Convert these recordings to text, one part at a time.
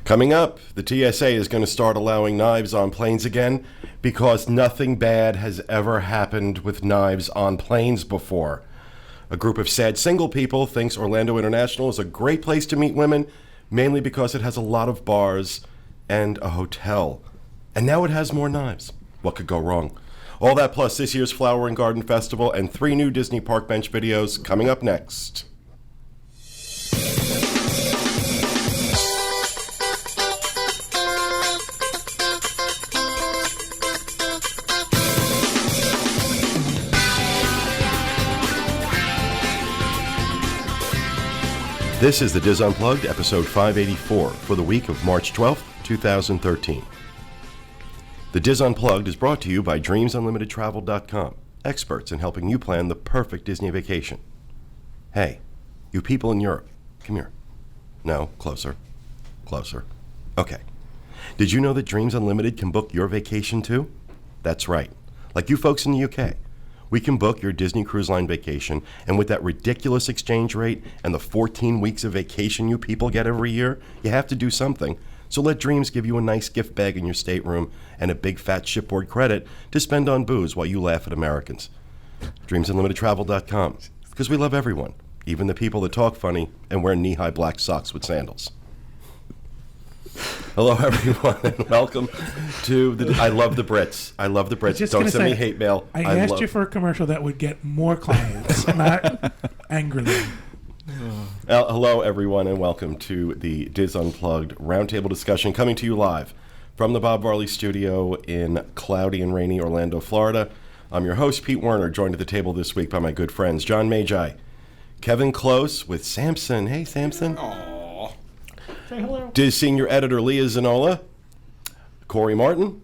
Coming up, the TSA is going to start allowing knives on planes again because nothing bad has ever happened with knives on planes before. A group of sad single people thinks Orlando International is a great place to meet women, mainly because it has a lot of bars and a hotel. And now it has more knives. What could go wrong? All that plus this year's Flower and Garden Festival and 3 new Disney Park Bench videos coming up next. This is the Diz Unplugged, episode 584, for the week of March 12th, 2013. The Diz Unplugged is brought to you by DreamsUnlimitedTravel.com, experts in helping you plan the perfect Disney vacation. Hey, you people in Europe, come here. No, closer. Closer. Okay. Did you know that Dreams Unlimited can book your vacation too? That's right. Like you folks in the UK. We can book your Disney Cruise Line vacation, and with that ridiculous exchange rate and the 14 weeks of vacation you people get every year, you have to do something. So let Dreams give you a nice gift bag in your stateroom and a big fat shipboard credit to spend on booze while you laugh at Americans. DreamsUnlimitedTravel.com, because we love everyone, even the people that talk funny and wear knee-high black socks with sandals. Hello, everyone, and welcome to the... I love the Brits. I love the Brits. Don't send me hate mail. I asked you for a commercial that would get more clients, not angrily. Hello, everyone, and welcome to the Diz Unplugged roundtable discussion, coming to you live from the Bob Varley studio in cloudy and rainy Orlando, Florida. I'm your host, Pete Werner, joined at the table this week by my good friends, John Magi, Kevin Close with Samson. Hey, Samson. Aww. Say hello. Diz senior editor Leah Zanola, Corey Martin,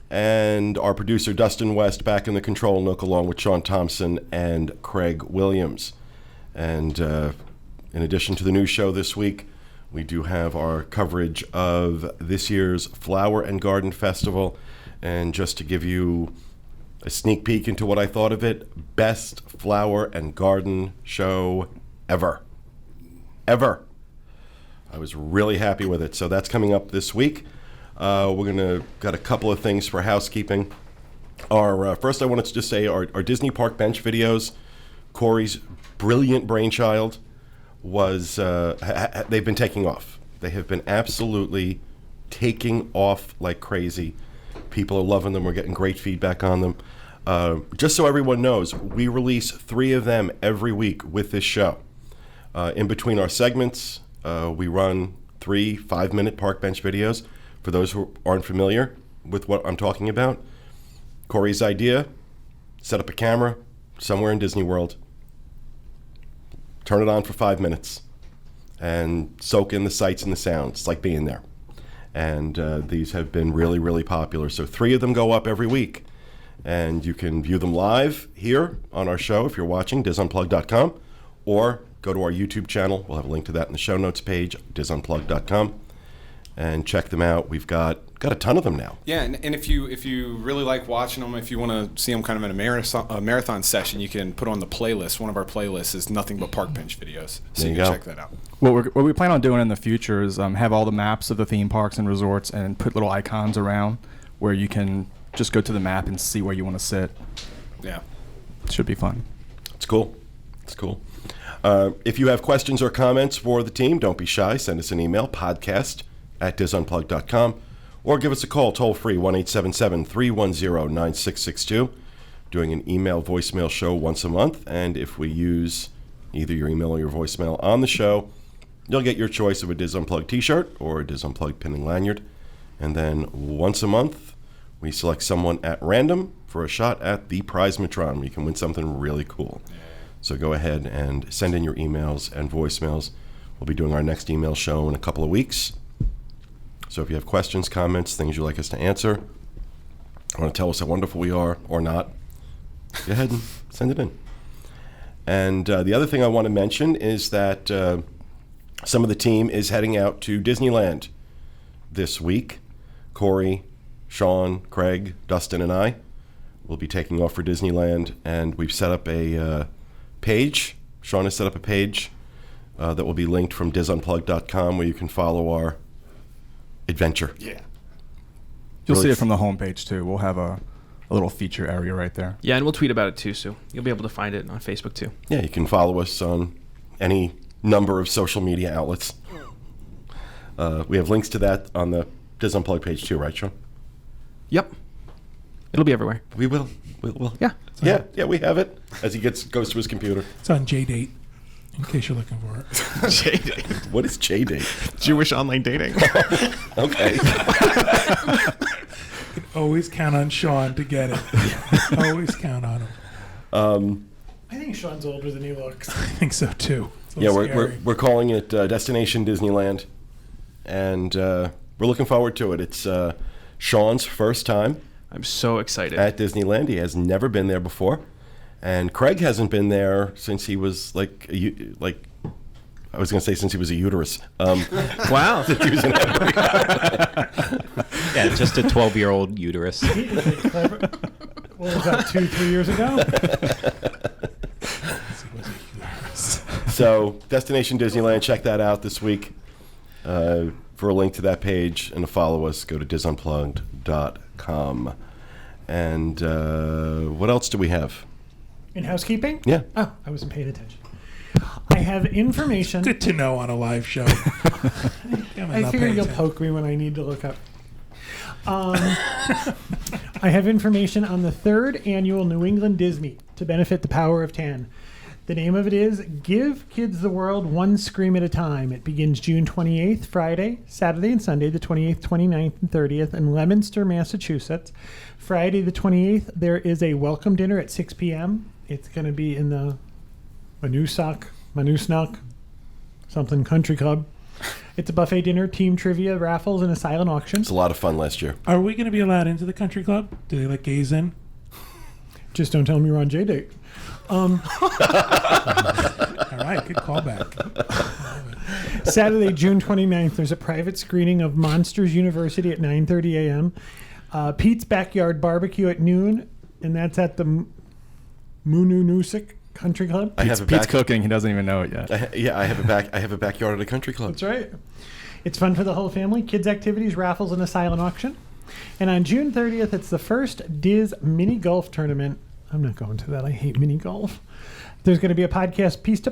and our producer Dustin West back in the control nook along with Sean Thompson and Craig Williams. And in addition to the news show this week, we do have our coverage of this year's Flower and Garden Festival. And just to give you a sneak peek into what I thought of it, best flower and garden show ever. Ever. I was really happy with it. So that's coming up this week. Got a couple of things for housekeeping. First, I wanted to just say our Disney Park Bench videos, Corey's brilliant brainchild, was they've been taking off. They have been absolutely taking off like crazy. People are loving them. We're getting great feedback on them. Just so everyone knows, we release 3 of them every week with this show. In between our segments, we run 3 5-minute park bench videos. For those who aren't familiar with what I'm talking about, Corey's idea: set up a camera somewhere in Disney World, turn it on for 5 minutes, and soak in the sights and the sounds. It's like being there. And these have been really, really popular. So 3 of them go up every week. And you can view them live here on our show if you're watching, DizUnplugged.com, or go to our YouTube channel. We'll have a link to that in the show notes page, DizUnplugged.com, and check them out. We've got a ton of them now. Yeah, and if you really like watching them, if you want to see them kind of in a marathon session, you can put on the playlist. One of our playlists is nothing but park bench videos, so you can check that out. What we plan on doing in the future is have all the maps of the theme parks and resorts and put little icons around where you can just go to the map and see where you want to sit. Yeah. It should be fun. It's cool. It's cool. If you have questions or comments for the team, don't be shy. Send us an email, podcast@DizUnplugged.com, or give us a call, toll-free, 1-877-310-9662. Doing an email voicemail show once a month, and if we use either your email or your voicemail on the show, you'll get your choice of a Diz Unplugged t-shirt or a Diz Unplugged pin and lanyard. And then once a month, we select someone at random for a shot at the Prizematron, where you can win something really cool. So go ahead and send in your emails and voicemails. We'll be doing our next email show in a couple of weeks. So if you have questions, comments, things you'd like us to answer, or want to tell us how wonderful we are or not, go ahead and send it in. And the other thing I want to mention is that some of the team is heading out to Disneyland this week. Corey, Sean, Craig, Dustin, and I will be taking off for Disneyland, and we've set up a page. Sean has set up a page that will be linked from DizUnplugged.com, where you can follow our adventure. Yeah. You'll Really see it from the homepage too. We'll have a little feature area right there. Yeah, and we'll tweet about it too, so you'll be able to find it on Facebook too. Yeah, you can follow us on any number of social media outlets. We have links to that on the Diz Unplugged page too, right, Sean? Yep. It'll be everywhere. We will. We'll. Yeah. Yeah, we have it as he goes to his computer. It's on JDate, in case you're looking for it. J-Date. What is J-Date? Jewish online dating. Okay. You can always count on Sean to get it. Always count on him. I think Sean's older than he looks. I think so too. It's a Yeah, little scary. we're calling it Destination Disneyland, and we're looking forward to it. It's Sean's first time I'm so excited. at Disneyland. He has never been there before, and Craig hasn't been there since he was like I was going to say since he was a uterus. Wow. Since he was an embryo. Yeah, just a 12-year-old uterus. He is a clever. What was that, 2-3 years ago? So Destination Disneyland, check that out this week. For a link to that page and to follow us, go to disunplugged.com. And what else do we have? In housekeeping? Yeah. Oh, I wasn't paying attention. I have information. Good to know on a live show. I figure you'll poke me when I need to look up. I have information on the 3rd annual New England Disney to benefit the Power of 10. The name of it is Give Kids the World One Scream at a Time. It begins June 28th, Friday, Saturday and Sunday, the 28th, 29th, and 30th in Leominster, Massachusetts. Friday the 28th, there is a welcome dinner at 6 p.m. It's going to be in the Manusnuck, something country club. It's a buffet dinner, team trivia, raffles, and a silent auction. It's a lot of fun last year. Are we going to be allowed into the country club? Do they let gays in? Just don't tell me you're on J-Date. All right, good callback. Saturday, June 29th, there's a private screening of Monsters University at 9:30 a.m. Pete's Backyard Barbecue at noon, and that's at the Moonoonusick Country Club. Pete's cooking. He doesn't even know it yet. I have a backyard at a country club. That's right. It's fun for the whole family. Kids' activities, raffles, and a silent auction. And on June 30th, it's the first Diz mini golf tournament. I'm not going to that. I hate mini golf. There's going to be a podcast pizza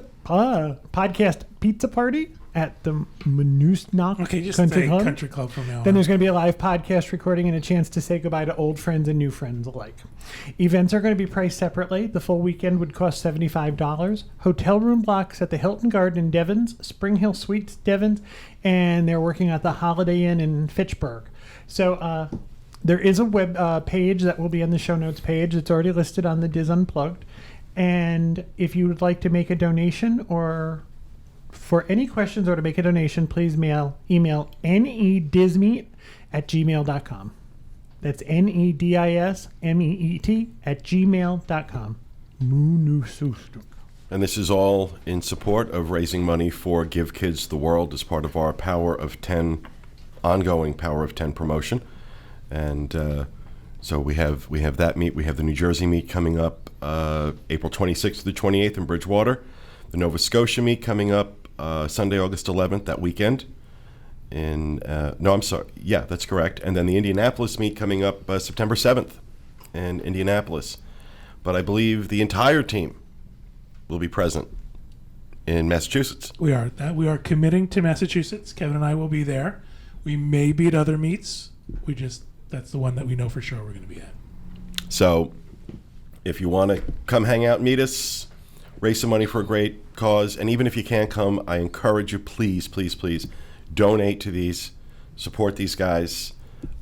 party at the Manusnuck Okay, just Country say Club. country club from now on. Then there's going to be a live podcast recording and a chance to say goodbye to old friends and new friends alike. Events are going to be priced separately. The full weekend would cost $75. Hotel room blocks at the Hilton Garden in Devons, Spring Hill Suites Devons, and they're working at the Holiday Inn in Fitchburg. So there is a web page that will be on the show notes page. It's already listed on the Diz Unplugged. And if you would like to make a donation or for any questions or to make a donation, please email nedismeet@gmail.com. That's nedismeet@gmail.com. And this is all in support of raising money for Give Kids the World as part of our Power of 10, ongoing Power of 10 promotion. And so we have that meet. We have the New Jersey meet coming up April 26th to the 28th in Bridgewater. The Nova Scotia meet coming up Sunday, August 11th, that weekend. Yeah, that's correct. And then the Indianapolis meet coming up September 7th in Indianapolis. But I believe the entire team will be present in Massachusetts. We are committing to Massachusetts. Kevin and I will be there. We may be at other meets. That's the one that we know for sure we're going to be at. So if you want to come hang out, meet us, raise some money for a great cause, and even if you can't come, I encourage you, please, please, please, donate to these, support these guys.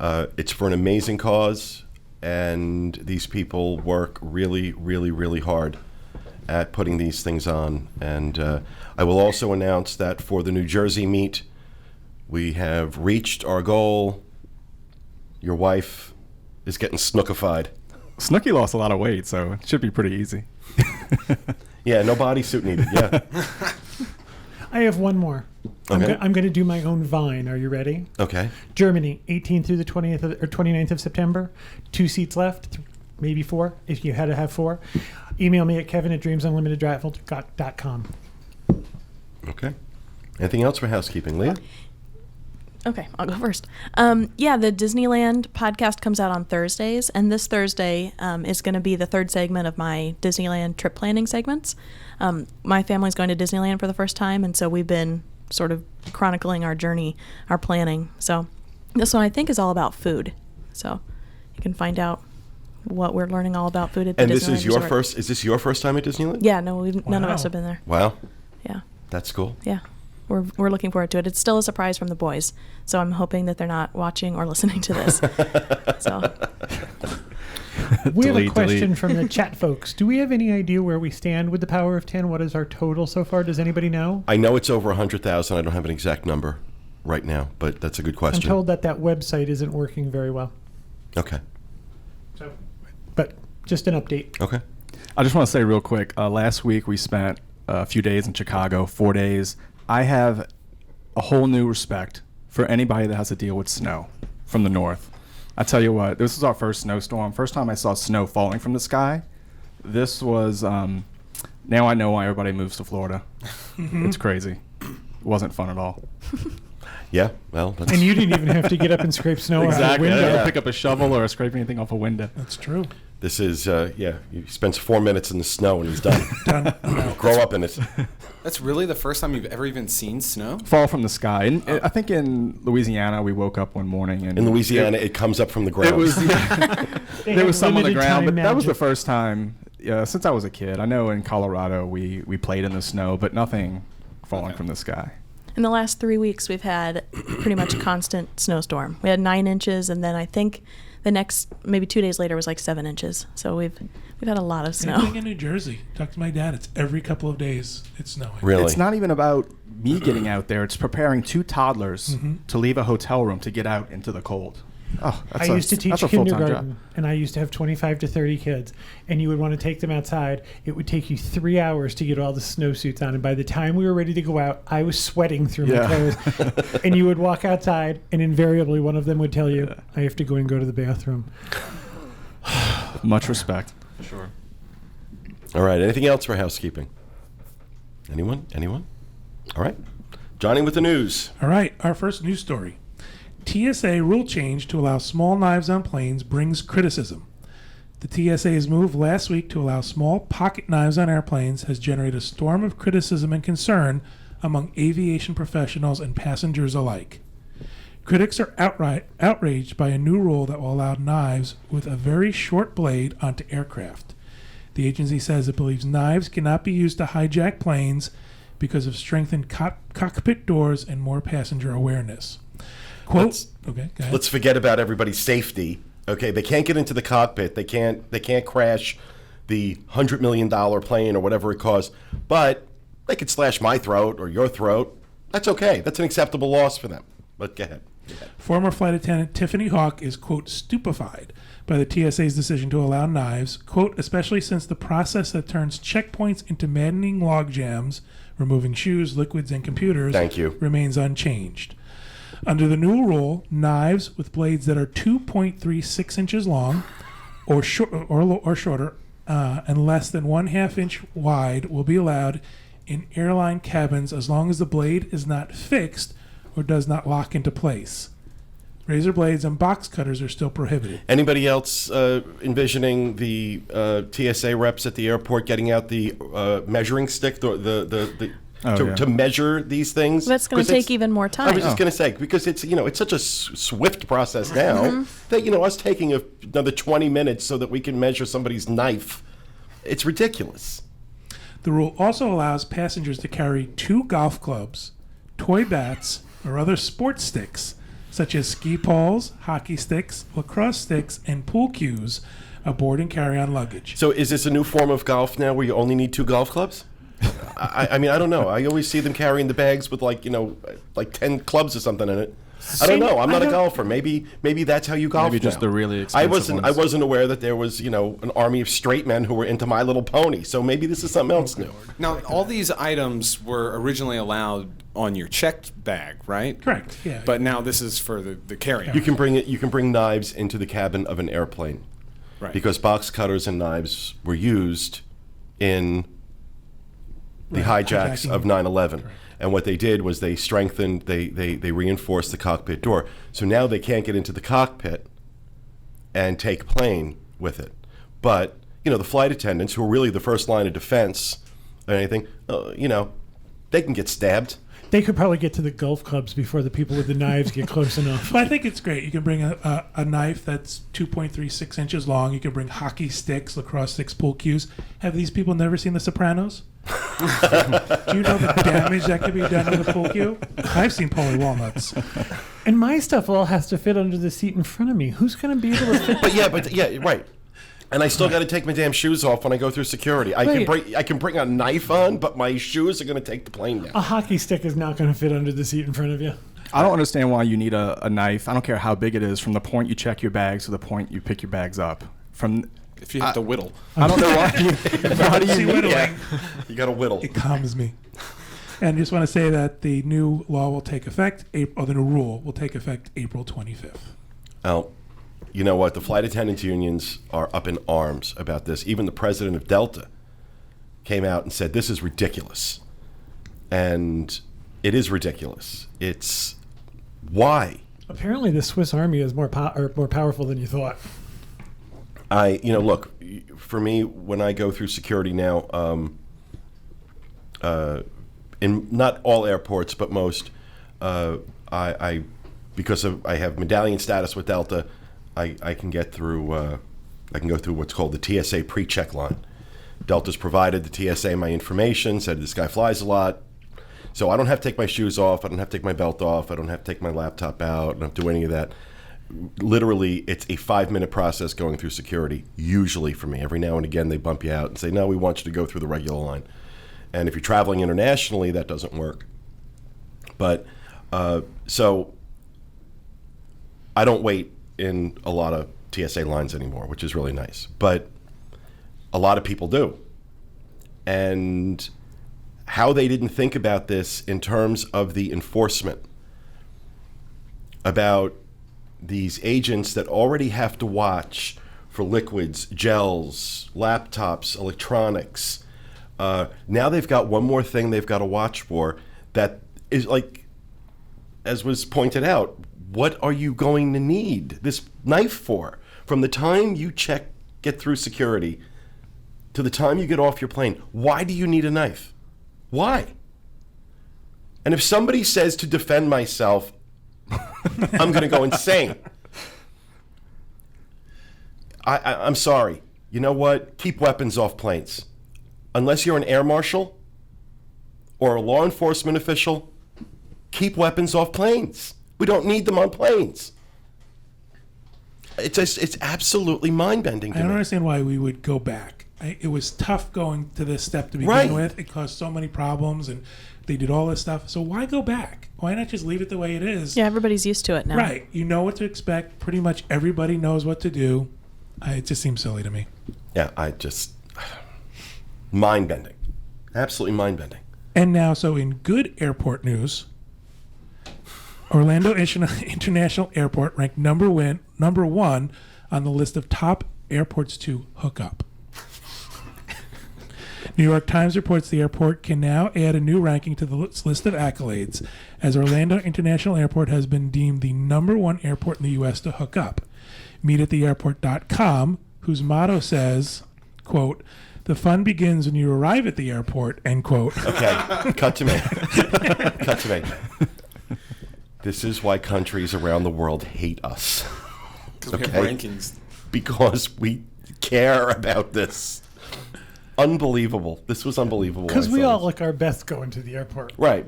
It's for an amazing cause, and these people work really, really, really hard at putting these things on. And I will also announce that for the New Jersey meet, we have reached our goal. Your wife is getting snookified. Snooki lost a lot of weight, so it should be pretty easy. Yeah, no bodysuit needed. Yeah. I have one more. Okay. I'm going to do my own Vine. Are you ready? Okay. Germany, 18th through the 20th or 29th of September. 2 seats left, maybe 4 if you had to have 4. Email me at kevin@dreamsunlimitedtravel.com. Okay. Anything else for housekeeping, Leah? Okay, I'll go first. Yeah, the Disneyland podcast comes out on Thursdays, and this Thursday is going to be the third segment of my Disneyland trip planning segments. My family's going to Disneyland for the first time, and so we've been sort of chronicling our journey, our planning. So this one I think is all about food. So you can find out what we're learning all about food at the And Disneyland this is your Resort. first. Is this your first time at Disneyland? Yeah, no, none of us Wow. have been there. Wow, Yeah, that's cool. yeah. We're looking forward to it. It's still a surprise from the boys, so I'm hoping that they're not watching or listening to this. So We have a Delete, question delete. from the chat folks. Do we have any idea where we stand with the Power of 10? What is our total so far? Does anybody know? I know it's over 100,000. I don't have an exact number right now, but that's a good I'm question. told that website isn't working very well. Okay. So, but just an update. Okay. I just want to say real quick. Last week we spent a few days in Chicago, 4 days. I have a whole new respect for anybody that has to deal with snow from the north. I tell you what, this was our first snowstorm. First time I saw snow falling from the sky. This was, now I know why everybody moves to Florida. It's crazy. It wasn't fun at all. Yeah. Well, that's, And you didn't even have to get up and scrape snow out of the Exactly. I window. didn't pick up a shovel or scrape anything off a window. That's true. this is he spends 4 minutes in the snow and he's done. Done. No. Grow up in it. That's really the first time you've ever even seen snow? Fall from the sky. And I think in Louisiana we woke up one morning and In Louisiana, it comes up from the ground. it was They there have was some on the limited ground, time but that was the magic. first time since I was a kid. I know in Colorado we played in the snow, but nothing falling from the sky. in the last 3 weeks, we've had pretty much constant snowstorm. We had 9 inches, and then I think the next maybe 2 days later was like 7 inches. So we've had a lot of Same thing snow. in New Jersey. Talk to my dad. It's every couple of days it's snowing. Really? It's not even about me getting out there. It's preparing 2 toddlers to leave a hotel room to get out into the cold. Oh, I used to teach that's a full-time kindergarten, job. and I used to have 25 to 30 kids, and you would want to take them outside. It would take you 3 hours to get all the snowsuits on, and by the time we were ready to go out, I was sweating through my Yeah. clothes. And you would walk outside, and invariably one of them would tell you, I have to go and go to the bathroom. Much respect. Sure. All right. Anything else for housekeeping? Anyone? All right. Johnny with the news. All right, our first news story. TSA rule change to allow small knives on planes brings criticism. The TSA's move last week to allow small pocket knives on airplanes has generated a storm of criticism and concern among aviation professionals and passengers alike. Critics are outraged by a new rule that will allow knives with a very short blade onto aircraft. The agency says it believes knives cannot be used to hijack planes because of strengthened cockpit doors and more passenger awareness. Quote, okay, go ahead. Let's forget about everybody's safety. Okay, they can't get into the cockpit. They can't crash the $100 million plane or whatever it costs. But they could slash my throat or your throat. That's okay. That's an acceptable loss for them. But go ahead. Former flight attendant Tiffany Hawk is, quote, stupefied by the TSA's decision to allow knives, quote, especially since the process that turns checkpoints into maddening log jams, removing shoes, liquids, and computers, Thank you. remains unchanged. Under the new rule, knives with blades that are 2.36 inches long or shorter and less than 1/2 inch wide will be allowed in airline cabins as long as the blade is not fixed or does not lock into place. Razor blades and box cutters are still prohibited. Anybody else envisioning the TSA reps at the airport getting out the measuring stick, to measure these things? That's going to 'Cause it's- take even more I time. was just going to say, because it's it's such a swift process now that us taking another 20 minutes so that we can measure somebody's knife, it's ridiculous. The rule also allows passengers to carry 2 golf clubs, toy bats, or other sports sticks, such as ski poles, hockey sticks, lacrosse sticks, and pool cues aboard and carry-on luggage. So is this a new form of golf now where you only need 2 golf clubs? I mean, I don't know. I always see them carrying the bags with like 10 clubs or something in it. I don't know. I'm not a golfer. Maybe that's how you golf. Maybe just now. the really I expensive wasn't ones. aware that there was an army of straight men who were into My Little Pony. So maybe this is something else new. Now, all these items were originally allowed on your checked bag, right? Correct, yeah. But now this is for the carry-on. You can bring knives into the cabin of an airplane, Right. because box cutters and knives were used in the hijacks hijacking. of 9/11. Correct. And what they did was they strengthened, they reinforced the cockpit door. So now they can't get into the cockpit and take a plane with it. But, the flight attendants, who are really the first line of defense or anything, they can get stabbed. They could probably get to the golf clubs before the people with the knives get close enough. But I think it's great. You can bring a knife that's 2.36 inches long. You can bring hockey sticks, lacrosse sticks, pool cues. Have these people never seen The Sopranos? Do you know the damage that could be done with a pool cue? I've seen Polly Walnuts. And my stuff all has to fit under the seat in front of me. Who's going to be able to fit? But yeah, right. And I still got to take my damn shoes off when I go through security. I can bring a knife on, but my shoes are going to take the plane down. A hockey stick is not going to fit under the seat in front of you. I don't understand why you need a knife. I don't care how big it is, from the point you check your bags to the point you pick your bags up. If you have to whittle. I don't know why. Why do you need whittling? that? You got to whittle. It calms me. And just want to say that the new law will take effect, the new rule will take effect April 25th. Oh, you know what? The flight attendants unions are up in arms about this. Even the president of Delta came out and said, this is ridiculous. And it is ridiculous. It's why? Apparently the Swiss Army is more powerful than you thought. Look, for me, when I go through security now, in not all airports, but most, because I have medallion status with Delta, I can get through. I can go through what's called the TSA pre-check line. Delta's provided the TSA my information, said this guy flies a lot, so I don't have to take my shoes off. I don't have to take my belt off. I don't have to take my laptop out. I don't have to do any of that. Literally, it's a 5-minute process going through security, usually for me. Every now and again, they bump you out and say, no, we want you to go through the regular line. And if you're traveling internationally, that doesn't work. But, so I don't wait in a lot of TSA lines anymore, which is really nice. But a lot of people do. And how they didn't think about this in terms of the enforcement, about these agents that already have to watch for liquids, gels, laptops, electronics. Now they've got one more thing they've got to watch for that is, like, as was pointed out, what are you going to need this knife for? From the time you get through security to the time you get off your plane, why do you need a knife? Why? And if somebody says to defend myself, I'm going to go insane. I'm sorry. You know what? Keep weapons off planes. Unless you're an air marshal or a law enforcement official, keep weapons off planes. We don't need them on planes. It's absolutely mind-bending to I me. don't understand why we would go back. It was tough going to this step to begin with. It caused so many problems, and they did all this stuff. So why go back? Why not just leave it the way it is? Yeah, everybody's used to it now. Right. You know what to expect. Pretty much everybody knows what to do. It just seems silly to me. Yeah, mind-bending. Absolutely mind-bending. And now, so in good airport news, Orlando International Airport ranked number one on the list of top airports to hook up. New York Times reports the airport can now add a new ranking to the list of accolades, as Orlando International Airport has been deemed the number one airport in the U.S. to hook up. MeetAtTheAirport.com, whose motto says, quote, "The fun begins when you arrive at the airport," end quote. Okay, cut to me. Cut to me. This is why countries around the world hate us. Because we have rankings. Because we care about this. Unbelievable. This was unbelievable. Because we all look our best going to the airport. Right.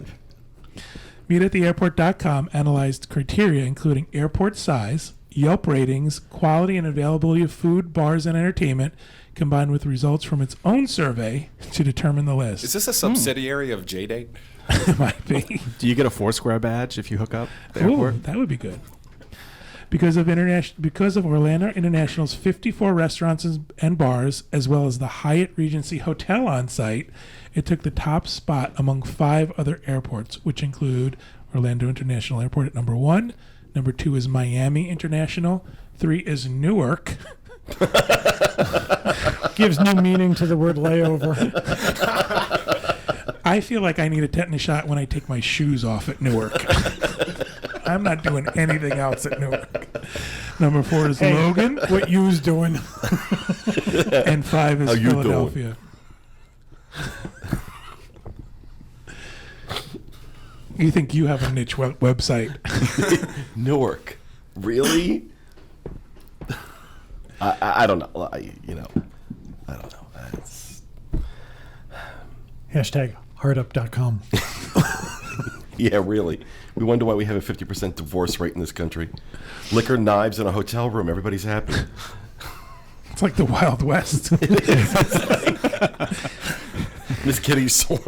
MeetAtTheAirport.com analyzed criteria including airport size, Yelp ratings, quality and availability of food, bars, and entertainment, combined with results from its own survey to determine the list. Is this a subsidiary of JDate? It might be. Do you get a Foursquare badge if you hook up at the Ooh, airport? that would be good. Because of Orlando International's 54 restaurants and bars, as well as the Hyatt Regency Hotel on site, it took the top spot among 5 other airports, which include Orlando International Airport at number 1. Number 2 is Miami International. 3 is Newark. Gives new meaning to the word layover. I feel like I need a tetanus shot when I take my shoes off at Newark. I'm not doing anything else at Newark. Number 4 is Logan. What you's doing? And 5 is How you Philadelphia. You think you have a niche website? Newark, really? I don't know. I don't know. Hashtag heartup.com. Yeah, really. We wonder why we have a 50% divorce rate in this country. Liquor, knives, and a hotel room. Everybody's happy. It's like the Wild West. Miss Kitty's saloon.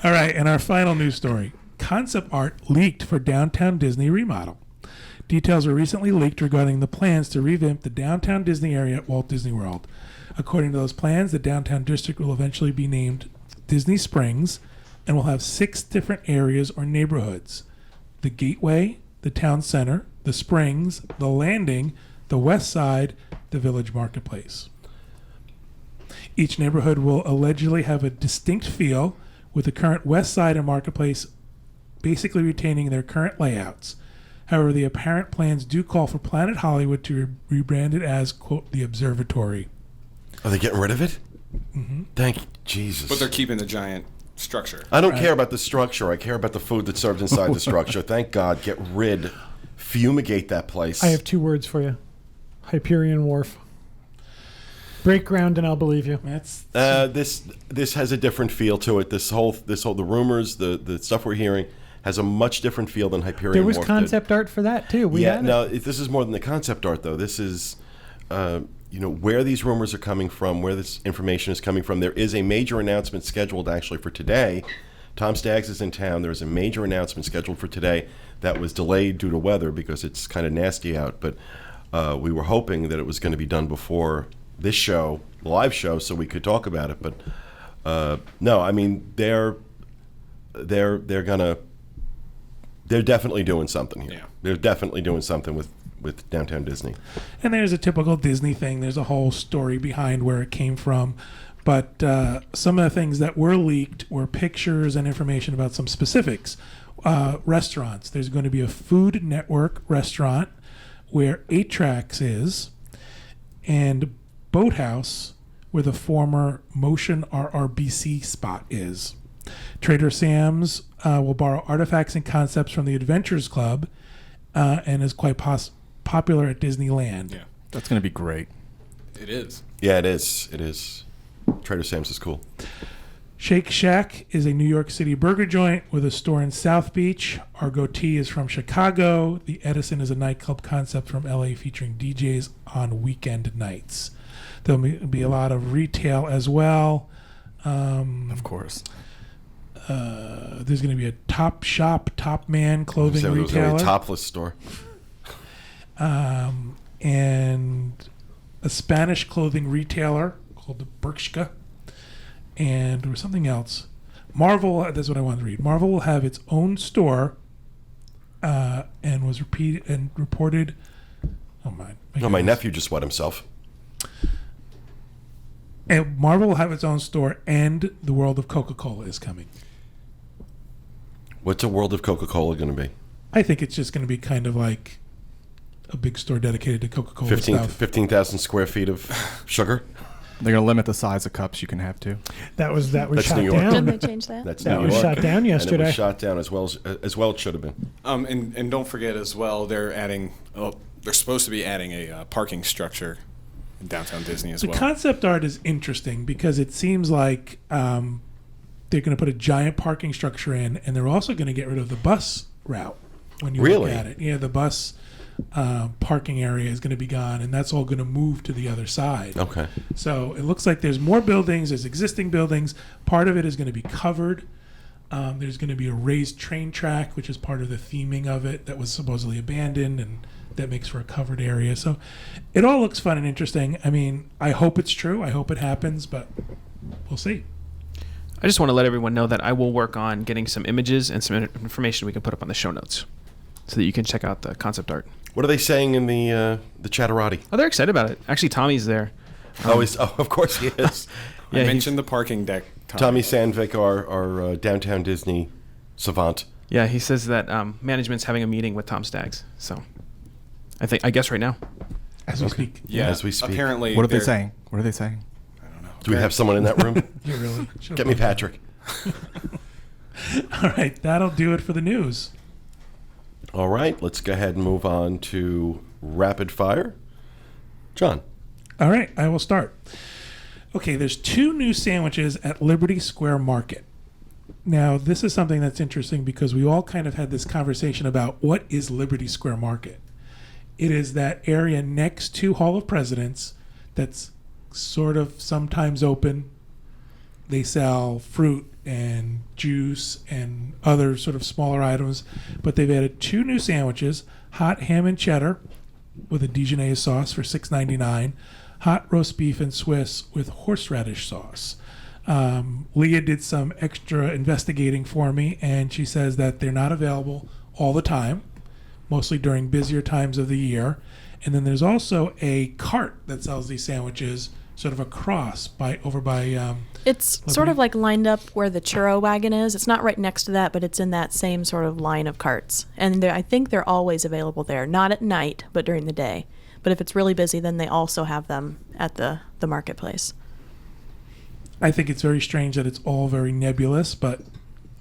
All right, and our final news story. Concept art leaked for Downtown Disney remodel. Details were recently leaked regarding the plans to revamp the Downtown Disney area at Walt Disney World. According to those plans, the downtown district will eventually be named Disney Springs and will have 6 different areas or neighborhoods: the Gateway, the Town Center, the Springs, the Landing, the West Side, the Village Marketplace. Each neighborhood will allegedly have a distinct feel, with the current West Side and Marketplace basically retaining their current layouts. However, the apparent plans do call for Planet Hollywood to rebrand it as, quote, the Observatory. Are they getting rid of it? Mm-hmm. Thank Jesus. But they're keeping the giant structure. I don't care about the structure. I care about the food that's served inside the structure. Thank God. Get rid. Fumigate that place. I have 2 words for you. Hyperion Wharf. Break ground and I'll believe you. That's This has a different feel to it. This whole the rumors, the stuff we're hearing has a much different feel than Hyperion There was Wharf concept art for that too. This is more than the concept art though. This is where these rumors are coming from, where this information is coming from. There is a major announcement scheduled actually for today. Tom Staggs is in town. There is a major announcement scheduled for today that was delayed due to weather because it's kind of nasty out. But we were hoping that it was going to be done before this show, the live show, so we could talk about it. But no, I mean they're definitely doing something here. Yeah. They're definitely doing something with Downtown Disney. And there's a typical Disney thing. There's a whole story behind where it came from. But some of the things that were leaked were pictures and information about some specifics. Restaurants. There's going to be a Food Network restaurant where 8 Tracks is, and Boathouse where the former Motion RRBC spot is. Trader Sam's will borrow artifacts and concepts from the Adventures Club and is quite popular at Disneyland. Yeah, That's going to be great. it is. Yeah, it is. It is. Trader Sam's is cool. Shake Shack is a New York City burger joint with a store in South Beach. Argo Tea is from Chicago. The Edison is a nightclub concept from LA featuring DJs on weekend nights. There'll be a lot of retail as well. Of course. There's going to be a Top Shop, Top Man clothing So there was gonna be retailer. a topless store. And a Spanish clothing retailer called the Bershka. And there was something else. Marvel, that's what I wanted to read. Marvel will have its own store and was reported. Oh, my. No, my nephew just wet himself. And Marvel will have its own store, and the world of Coca-Cola is coming. What's a world of Coca-Cola going to be? I think it's just going to be kind of like a big store dedicated to Coca-Cola stuff. 15,000 square feet of sugar? They're going to limit the size of cups you can have too. That was That's shot New York. Didn't down. they change that? That's That New was York. shot down And it yesterday. was shot down as well it should have been. And don't forget as well, they're adding. Oh, they're supposed to be adding a parking structure in downtown Disney as The well. concept art is interesting because it seems like they're going to put a giant parking structure in, and they're also going to get rid of the bus route when you Really? look at it. Yeah, the bus parking area is going to be gone, and that's all going to move to the other side. Okay. So it looks like there's more buildings, there's existing buildings. Part of it is going to be covered. There's going to be a raised train track, which is part of the theming of it that was supposedly abandoned, and that makes for a covered area. So it all looks fun and interesting. I mean, I hope it's true. I hope it happens, but we'll see. I just want to let everyone know that I will work on getting some images and some information we can put up on the show notes so that you can check out the concept art. What are they saying in the Chatterati? Oh, they're excited about it. Actually, Tommy's there. Of course he is. I mentioned the parking deck. Tommy Sandvik, our downtown Disney savant. Yeah, he says that management's having a meeting with Tom Staggs. So I guess right now. As we speak. Yeah, as we speak. Apparently, What are they saying? What are they saying? I don't know. Do we have someone in that room? You really? Get me Patrick. All right, that'll do it for the news. All right, let's go ahead and move on to rapid fire. John. All right, I will start. Okay, there's 2 new sandwiches at Liberty Square Market. Now, this is something that's interesting because we all kind of had this conversation about what is Liberty Square Market. It is that area next to Hall of Presidents that's sort of sometimes open. They sell fruit and juice and other sort of smaller items, but they've added 2 new sandwiches: hot ham and cheddar with a Dijonnaise sauce for $6.99, hot roast beef and Swiss with horseradish sauce. Leah did some extra investigating for me, and she says that they're not available all the time, mostly during busier times of the year. And then there's also a cart that sells these sandwiches sort of across over by It's sort of like lined up where the churro wagon is. It's not right next to that, but it's in that same sort of line of carts. And I think they're always available there, not at night, but during the day. But if it's really busy, then they also have them at the marketplace. I think it's very strange that it's all very nebulous, but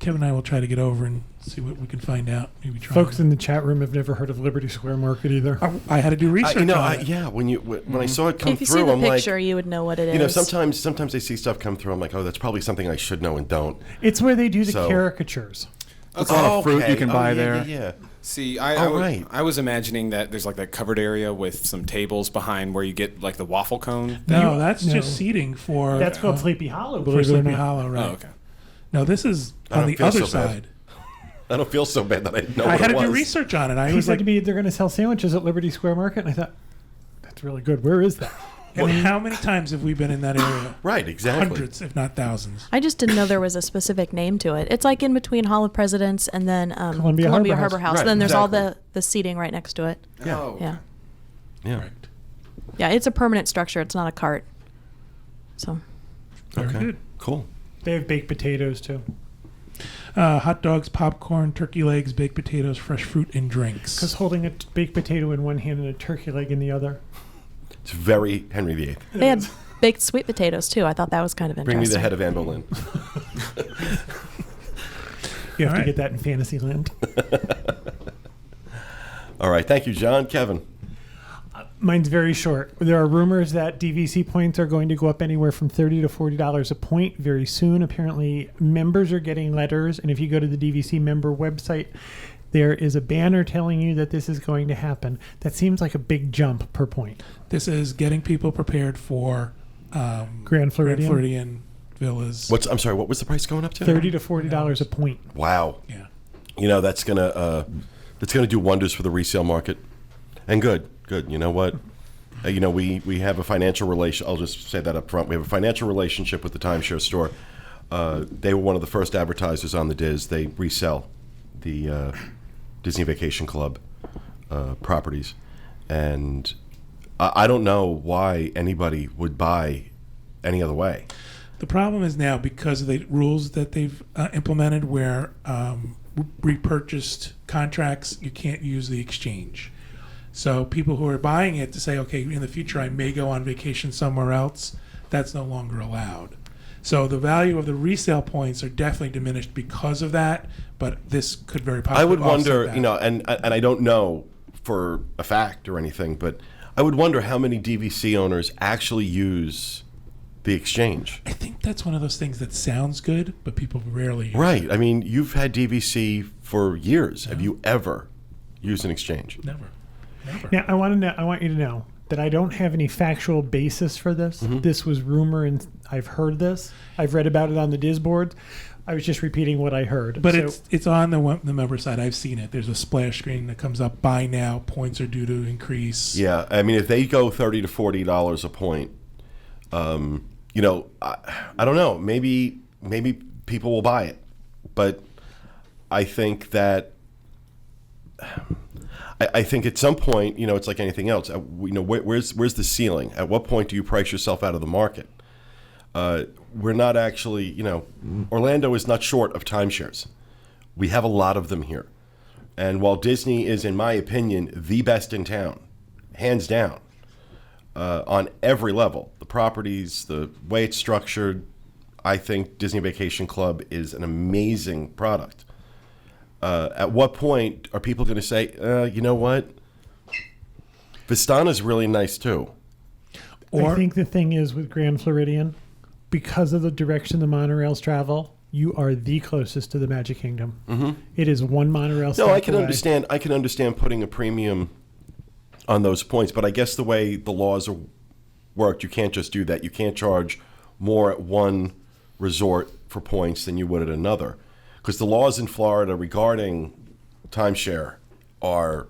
Kevin and I will try to get over and see what we can find out. Maybe try. Folks in the chat room have never heard of Liberty Square Market either. I had to do research on it. Yeah, when I saw it come If you through, see the I'm picture, like, you would know what it is. sometimes I see stuff come through. I'm like, oh, that's probably something I should know and don't. It's where they do the So- caricatures. It's a lot of fruit Okay. you can buy yeah, there. Yeah. See, Right. I was imagining that there's like that covered area with some tables behind where you get like the waffle cone. No, that's No. just seating for. That's called Sleepy Hollow. For Believe it or Sleepy not. Hollow, right? Oh, okay. No, this is I on don't the feel other so bad. side. I don't feel so bad that I didn't know I what had it to do was. research on it. I He was said like, to me they're going to sell sandwiches at Liberty Square Market, and I thought, that's really good. Where is that? and how many times have we been in that area? Right, exactly. Hundreds, if not thousands. I just didn't know there was a specific name to it. It's like in between Hall of Presidents and then Columbia Harbor Harbor House. House. Right, Then there's all exactly. the seating right next to it. Yeah. Oh, Yeah. Yeah. Correct. Yeah, it's a permanent structure. It's not a cart. So Very Okay. good. Cool. They have baked potatoes, too. Hot dogs, popcorn, turkey legs, baked potatoes, fresh fruit, and drinks. Because holding a baked potato in one hand and a turkey leg in the other. It's very Henry VIII. they had baked sweet potatoes too. I thought that was kind of Bring interesting. me the head of Anne Boleyn. You have All to right. get that in Fantasyland. All right. Thank you, John. Kevin. Mine's very short. There are rumors that DVC points are going to go up anywhere from $30 to $40 a point very soon. Apparently, members are getting letters, and if you go to the DVC member website, there is a banner telling you that this is going to happen. That seems like a big jump per point. This is getting people prepared for Grand Floridian, Floridian villas. I'm sorry. What was the price going up to? $30 to $40 a point. Wow. Yeah. You know that's gonna do wonders for the resale market, and good. You know what? We have a financial relation. I'll just say that up front. We have a financial relationship with the timeshare store. They were one of the first advertisers on the Diz. They resell the Disney Vacation Club properties, and I don't know why anybody would buy any other way. The problem is now because of the rules that they've implemented where repurchased contracts, you can't use the exchange. So people who are buying it to say, okay, in the future I may go on vacation somewhere else, that's no longer allowed. So the value of the resale points are definitely diminished because of that, but this could very possibly I would offset wonder, that. and I don't know for a fact or anything, but I would wonder how many DVC owners actually use the exchange. I think that's one of those things that sounds good, but people rarely use. Right. I mean, you've had DVC for years. Have you ever used an exchange? Never. Now, I want you to know that I don't have any factual basis for this. This was rumor, and I've heard this. I've read about it on the Diz board. I was just repeating what I heard. But So- it's on the member side. I've seen it. There's a splash screen that comes up. Buy now. Points are due to increase. Yeah. I mean, if they go $30 to $40 a point, I don't know. Maybe people will buy it, but I think that. I think at some point, it's like anything else. Where's the ceiling? At what point do you price yourself out of the market? we're not actually, Orlando is not short of timeshares. We have a lot of them here. And while Disney is, in my opinion, the best in town, hands down, on every level, the properties, the way it's structured, I think Disney Vacation Club is an amazing product. At what point are people going to say, you know what? Vistana's really nice too. I think the thing is with Grand Floridian, because of the direction the monorails travel, you are the closest to the Magic Kingdom. Mm-hmm. It is one monorail stop No, I can away. understand. I can understand putting a premium on those points, but I guess the way the laws are worked, you can't just do that. You can't charge more at one resort for points than you would at another, because the laws in Florida regarding timeshare are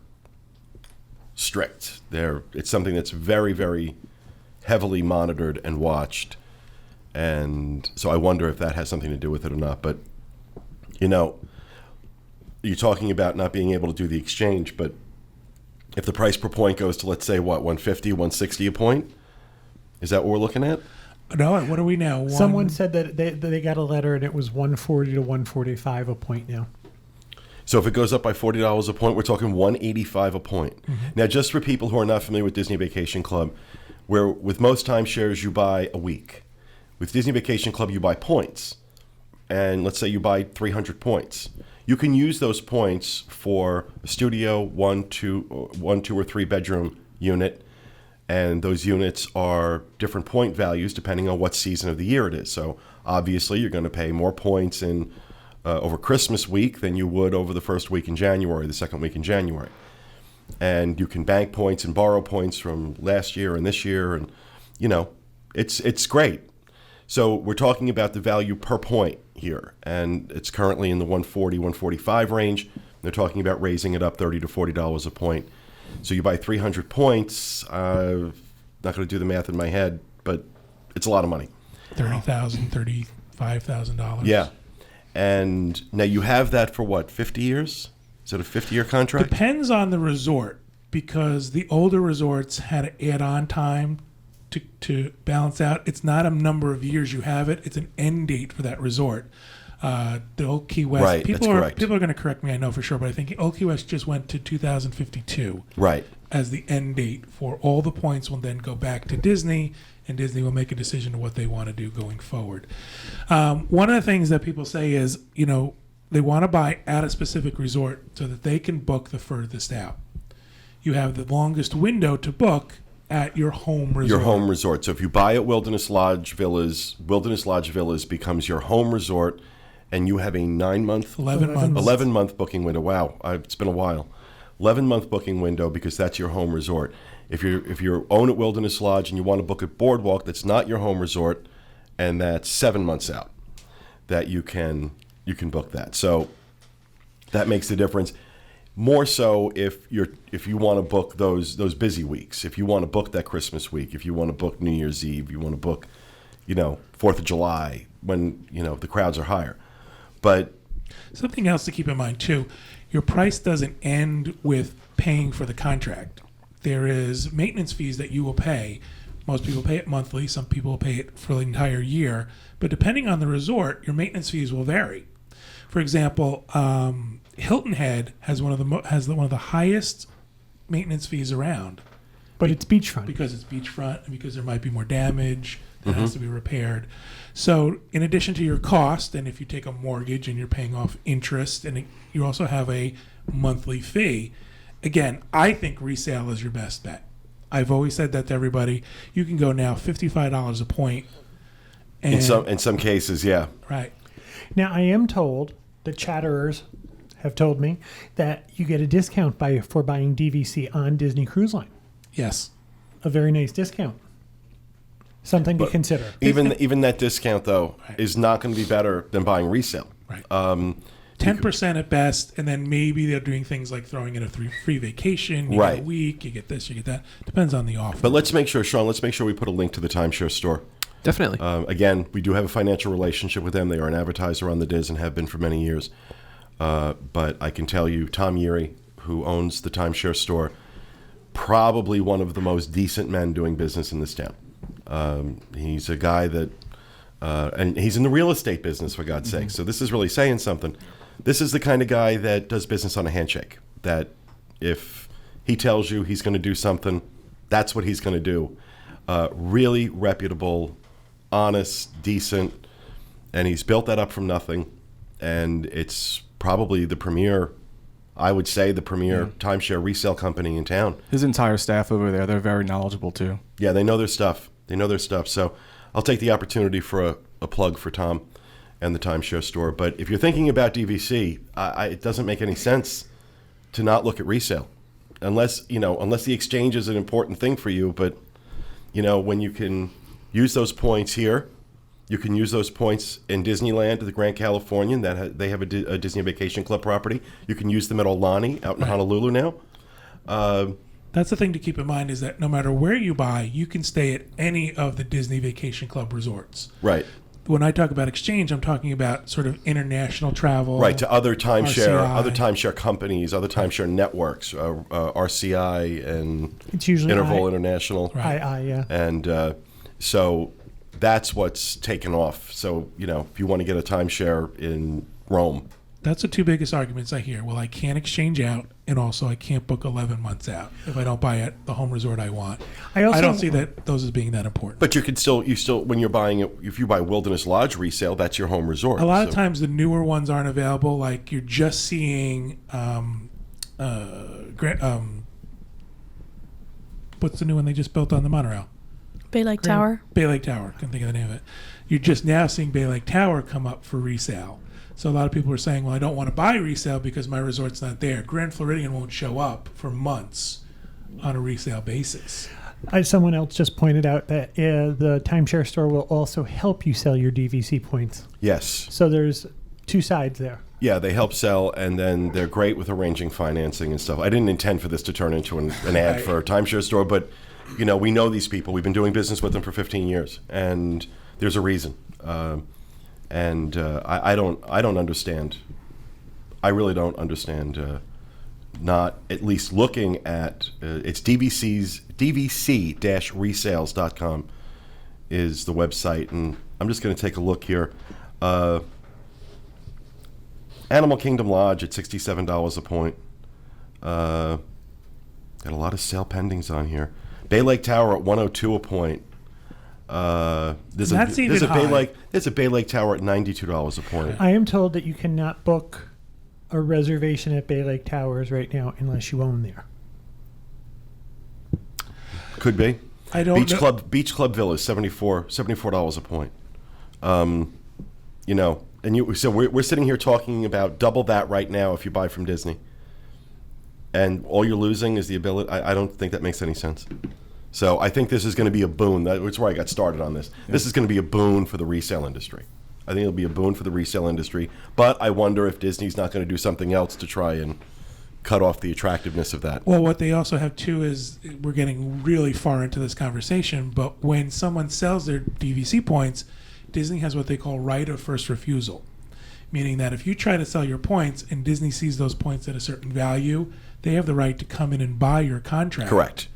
strict. It's something that's very, very heavily monitored and watched. And so I wonder if that has something to do with it or not. But, you're talking about not being able to do the exchange, but if the price per point goes to, let's say, what, 150, 160 a point? Is that what we're looking at? No, what are we now? Someone said that they got a letter and it was 140 to 145 a point now. So if it goes up by $40 a point, we're talking $185 a point. Mm-hmm. Now, just for people who are not familiar with Disney Vacation Club, where with most timeshares you buy a week. With Disney Vacation Club, you buy points. And let's say you buy 300 points. You can use those points for a studio, one, two, or three bedroom unit. And those units are different point values depending on what season of the year it is. So obviously you're going to pay more points in over Christmas week than you would over the first week in January, the second week in January. And you can bank points and borrow points from last year and this year. And, it's great. So we're talking about the value per point here. And it's currently in the 140, 145 range. They're talking about raising it up $30 to $40 a point. So you buy 300 points. Not going to do the math in my head, but it's a lot of money. $30,000, $35,000. Yeah. And now you have that for what, 50 years? Is it a 50-year contract? Depends on the resort, because the older resorts had to add on time to balance out. It's not a number of years you have it. It's an end date for that resort. The old Key West. Right, that's correct. People are going to correct me, I know for sure, but I think Old Key West just went to 2052. Right. As the end date for all the points will then go back to Disney, and Disney will make a decision of what they want to do going forward. One of the things that people say is, they want to buy at a specific resort so that they can book the furthest out. You have the longest window to book at your home resort. Your home resort. So if you buy at Wilderness Lodge Villas becomes your home resort, and you have a 11-month booking window. Wow, it's been a while. 11-month booking window, because that's your home resort. If you own at Wilderness Lodge and you want to book at Boardwalk, that's not your home resort, and that's 7 months out that you can book that. So that makes the difference. More so if you want to book those busy weeks, if you want to book that Christmas week, if you want to book New Year's Eve, you want to book, 4th of July when the crowds are higher. But something else to keep in mind too, your price doesn't end with paying for the contract. There is maintenance fees that you will pay. Most people pay it monthly. Some people will pay it for the entire year. But depending on the resort, your maintenance fees will vary. For example, Hilton Head has one of the highest maintenance fees around. But it's beachfront. Because it's beachfront and because there might be more damage that has to be repaired. So in addition to your cost, and if you take a mortgage and you're paying off interest, and you also have a monthly fee, again, I think resale is your best bet. I've always said that to everybody. You can go now $55 a point. And, in some cases, yeah. Right. Now, I am told that chatterers have told me that you get a discount for buying DVC on Disney Cruise Line. Yes. A very nice discount. Something to consider. Even that discount, though, is not going to be better than buying resale. Right. 10% at best, and then maybe they're doing things like throwing in a free vacation. You get a week, you get this, you get that. Depends on the offer. But let's make sure, Sean, we put a link to the timeshare store. Definitely. Again, we do have a financial relationship with them. They are an advertiser on the Diz and have been for many years. But I can tell you, Tom Yeary, who owns the timeshare store, probably one of the most decent men doing business in this town. He's a guy that And he's in the real estate business, for God's sake. So this is really saying something. This is the kind of guy that does business on a handshake. That if he tells you he's going to do something, that's what he's going to do. Really reputable, honest, decent, and he's built that up from nothing. And it's probably the premier, I would say, the premier timeshare resale company in town. His entire staff over there, they're very knowledgeable too. Yeah, they know their stuff. So I'll take the opportunity for a plug for Tom and the timeshare store. But if you're thinking about DVC, it doesn't make any sense to not look at resale, unless the exchange is an important thing for you. But when you can use those points here, you can use those points in Disneyland at the Grand Californian. They have a Disney Vacation Club property. You can use them at Aulani out in Honolulu now. That's the thing to keep in mind, is that no matter where you buy, you can stay at any of the Disney Vacation Club resorts. Right. When I talk about exchange, I'm talking about sort of international travel. Right, to other timeshare, RCI. other timeshare companies, other timeshare networks, RCI and It's usually Interval International. Right. Yeah. And so that's what's taken off. So, if you want to get a timeshare in Rome. That's the two biggest arguments I hear. Well, I can't exchange out, and also I can't book 11 months out if I don't buy at the home resort I want. I don't see those as being that important. But you still when you're buying it, if you buy Wilderness Lodge resale, that's your home resort. A lot of times the newer ones aren't available. Like you're just seeing, what's the new one they just built on the monorail? Bay Lake Tower. Bay Lake Tower. Couldn't think of the name of it. You're just now seeing Bay Lake Tower come up for resale. So a lot of people are saying, well, I don't want to buy resale because my resort's not there. Grand Floridian won't show up for months on a resale basis. Someone else just pointed out that the timeshare store will also help you sell your DVC points. Yes. So there's two sides there. Yeah, they help sell, and then they're great with arranging financing and stuff. I didn't intend for this to turn into an ad for a timeshare store, but we know these people. We've been doing business with them for 15 years, and there's a reason. I don't understand. I really don't understand. Not at least looking at it's DVC-resales.com is the website, and I'm just going to take a look here. Animal Kingdom Lodge at $67 a point. Got a lot of sale pendings on here. Bay Lake Tower at $102 a point. There's a Bay Lake Tower at $92 a point. I am told that you cannot book a reservation at Bay Lake Towers right now unless you own there. Could be. I don't know. Beach Club Villas, $74 a point. So we're sitting here talking about double that right now if you buy from Disney, and all you're losing is the ability. I don't think that makes any sense. So I think this is going to be a boon. That's where I got started on this. Yeah. This is going to be a boon for the resale industry. I think it'll be a boon for the resale industry. But I wonder if Disney's not going to do something else to try and cut off the attractiveness of that. Well, what they also have too is, we're getting really far into this conversation, but when someone sells their DVC points, Disney has what they call right of first refusal, meaning that if you try to sell your points and Disney sees those points at a certain value, they have the right to come in and buy your contract. Correct.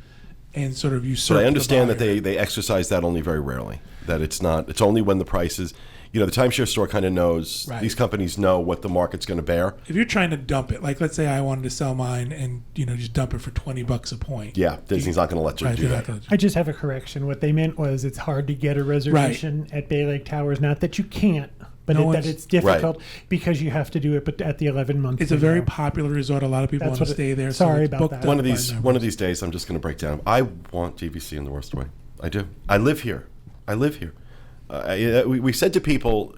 And sort of usurp. But I understand the that they exercise that only very rarely. That it's only when the prices. The timeshare store kind of knows. Right. These companies know what the market's going to bear. If you're trying to dump it, like let's say I wanted to sell mine and just dump it for $20 a point. Yeah, Disney's not going to let you do that. I just have a correction. What they meant was it's hard to get a reservation at Bay Lake Towers. Not that you can't, but that it's difficult because you have to do it. But at the 11 months, it's a very popular resort. A lot of people want to stay there. Sorry about that. One of these days, I'm just going to break down. I want DVC in the worst way. I do. I live here. We said to people,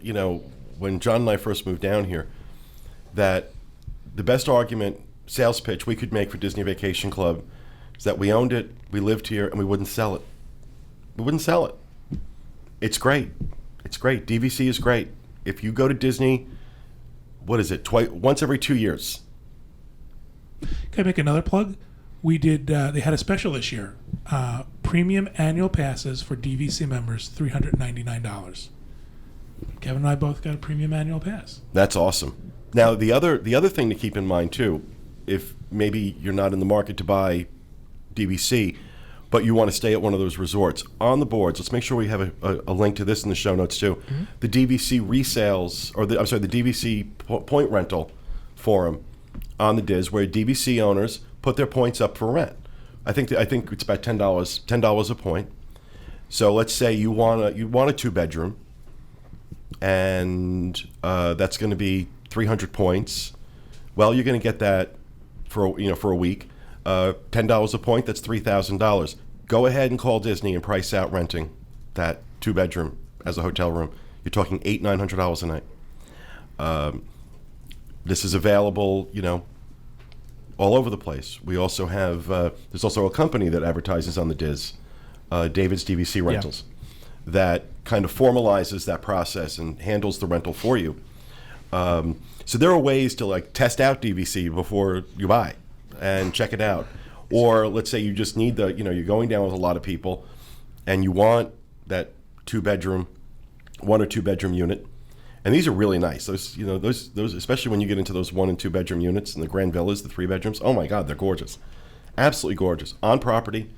when John and I first moved down here, that the best sales pitch we could make for Disney Vacation Club is that we owned it, we lived here, and we wouldn't sell it. We wouldn't sell it. It's great. DVC is great. If you go to Disney, what is it? Once every 2 years. Can I make another plug? We did. They had a special this year. Premium annual passes for DVC members, $399. Kevin and I both got a premium annual pass. That's awesome. Now the other thing to keep in mind too, if maybe you're not in the market to buy DVC, but you want to stay at one of those resorts. On the boards, let's make sure we have a link to this in the show notes too. The DVC resales, or the DVC point rental forum on the Diz, where DVC owners put their points up for rent. I think it's about $10 a point. So let's say you want a 2-bedroom, and that's going to be 300 points. Well, you're going to get that for a week. $10 a point, that's $3,000. Go ahead and call Disney and price out renting that 2-bedroom as a hotel room. You're talking $800-900 a night. This is available, all over the place. We also have there's also a company that advertises on the Diz, David's DVC Rentals, that kind of formalizes that process and handles the rental for you. So there are ways to test out DVC before you buy and check it out. Or let's say you just need you're going down with a lot of people and you want that 2-bedroom, 1 or 2-bedroom unit. And these are really nice. Those, those, especially when you get into those 1 and 2-bedroom units and the grand villas, the 3-bedrooms. Oh my God, they're gorgeous. Absolutely gorgeous. On property,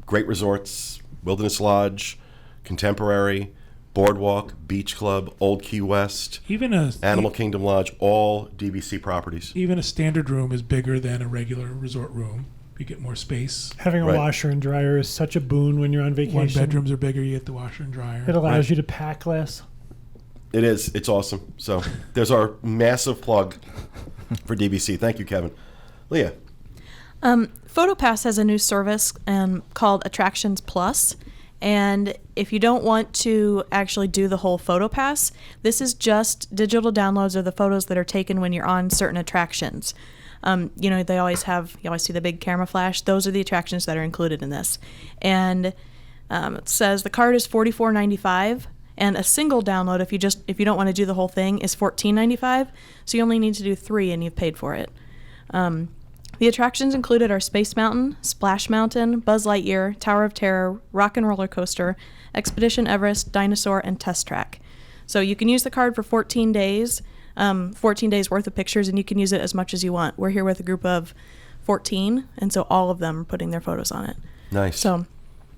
great resorts, Wilderness Lodge, Contemporary, Boardwalk, Beach Club, Old Key West, Animal Kingdom Lodge, all DVC properties. Even a standard room is bigger than a regular resort room. You get more space. Having a washer and dryer is such a boon when you're on vacation. 1-bedrooms are bigger, you get the washer and dryer. It allows you to pack less. It is. It's awesome. So there's our massive plug for DVC. Thank you, Kevin. Leah. Photopass has a new service called Attractions Plus. And if you don't want to actually do the whole Photopass, this is just digital downloads of the photos that are taken when you're on certain attractions. They always you always see the big camera flash. Those are the attractions that are included in this. And it says the card is $44.95. And a single download, if you don't want to do the whole thing, is $14.95. So you only need to do 3, and you've paid for it. The attractions included are Space Mountain, Splash Mountain, Buzz Lightyear, Tower of Terror, Rock and Roller Coaster, Expedition Everest, Dinosaur, and Test Track. So you can use the card for 14 days, 14 days worth of pictures, and you can use it as much as you want. We're here with a group of 14, and so all of them are putting their photos on it. Nice. So.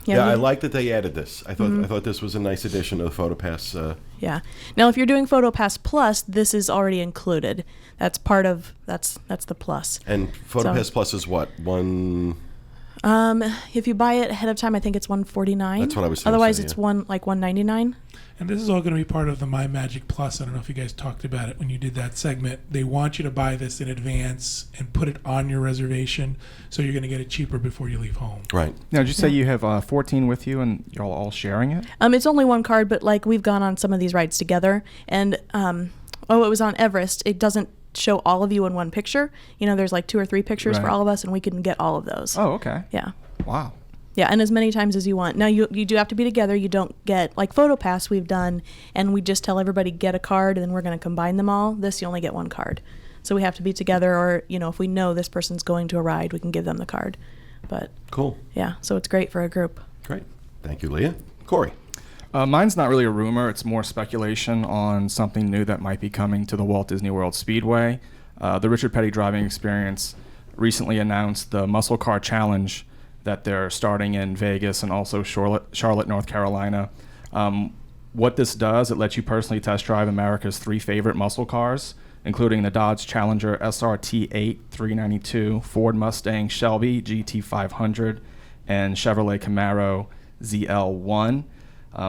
Yeah, I like that they added this. I thought this was a nice addition to the Photopass. Yeah. Now, if you're doing Photopass Plus, this is already included. That's part of that's the plus. And Photopass Plus is what? If you buy it ahead of time, I think it's $149. That's what I was saying. Otherwise, it's $199. And this is all going to be part of the My Magic Plus. I don't know if you guys talked about it when you did that segment. They want you to buy this in advance and put it on your reservation, so you're going to get it cheaper before you leave home. Right. Now, did you say you have 14 with you and you're all sharing it? It's only one card, but we've gone on some of these rides together. And it was on Everest. It doesn't show all of you in one picture. There's 2 or 3 pictures for all of us, and we can get all of those. Oh, okay. Yeah. Wow. Yeah, and as many times as you want. Now, you do have to be together. You don't get, Photopass we've done, and we just tell everybody get a card, and then we're going to combine them all. This, you only get one card. So we have to be together, or, if we know this person's going to a ride, we can give them the card. But cool. Yeah, so it's great for a group. Great. Thank you, Leah. Corey. Mine's not really a rumor. It's more speculation on something new that might be coming to the Walt Disney World Speedway. The Richard Petty Driving Experience recently announced the Muscle Car Challenge that they're starting in Vegas and also Charlotte, North Carolina. What this does, it lets you personally test drive America's 3 favorite muscle cars, including the Dodge Challenger SRT8 392, Ford Mustang Shelby GT500, and Chevrolet Camaro ZL1.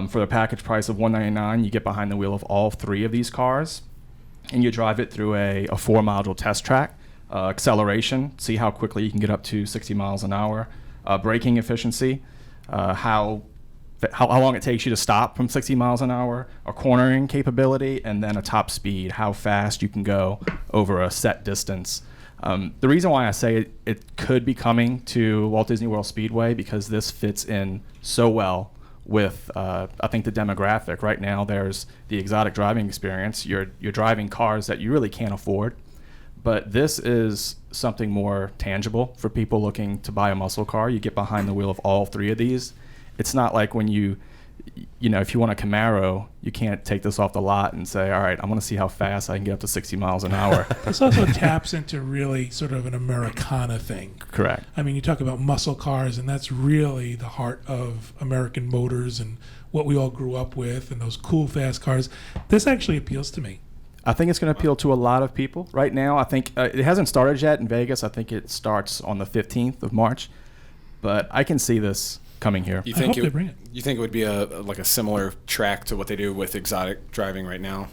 For the package price of $199, you get behind the wheel of all 3 of these cars, and you drive it through a 4-module test track, acceleration, see how quickly you can get up to 60 miles an hour, braking efficiency, how long it takes you to stop from 60 miles an hour, a cornering capability, and then a top speed, how fast you can go over a set distance. The reason why I say it could be coming to Walt Disney World Speedway, because this fits in so well with, I think, the demographic. Right now, there's the exotic driving experience. You're driving cars that you really can't afford. But this is something more tangible for people looking to buy a muscle car. You get behind the wheel of all 3 of these. It's not like when you if you want a Camaro, you can't take this off the lot and say, all right, I want to see how fast I can get up to 60 miles an hour. This also taps into really sort of an Americana thing. Correct. I mean, you talk about muscle cars, and that's really the heart of American motors and what we all grew up with, and those cool, fast cars. This actually appeals to me. I think it's going to appeal to a lot of people. Right now, I think it hasn't started yet in Vegas. I think it starts on the 15th of March. But I can see this coming here. You I think hope they bring it. You think it would be a similar track to what they do with exotic driving right now?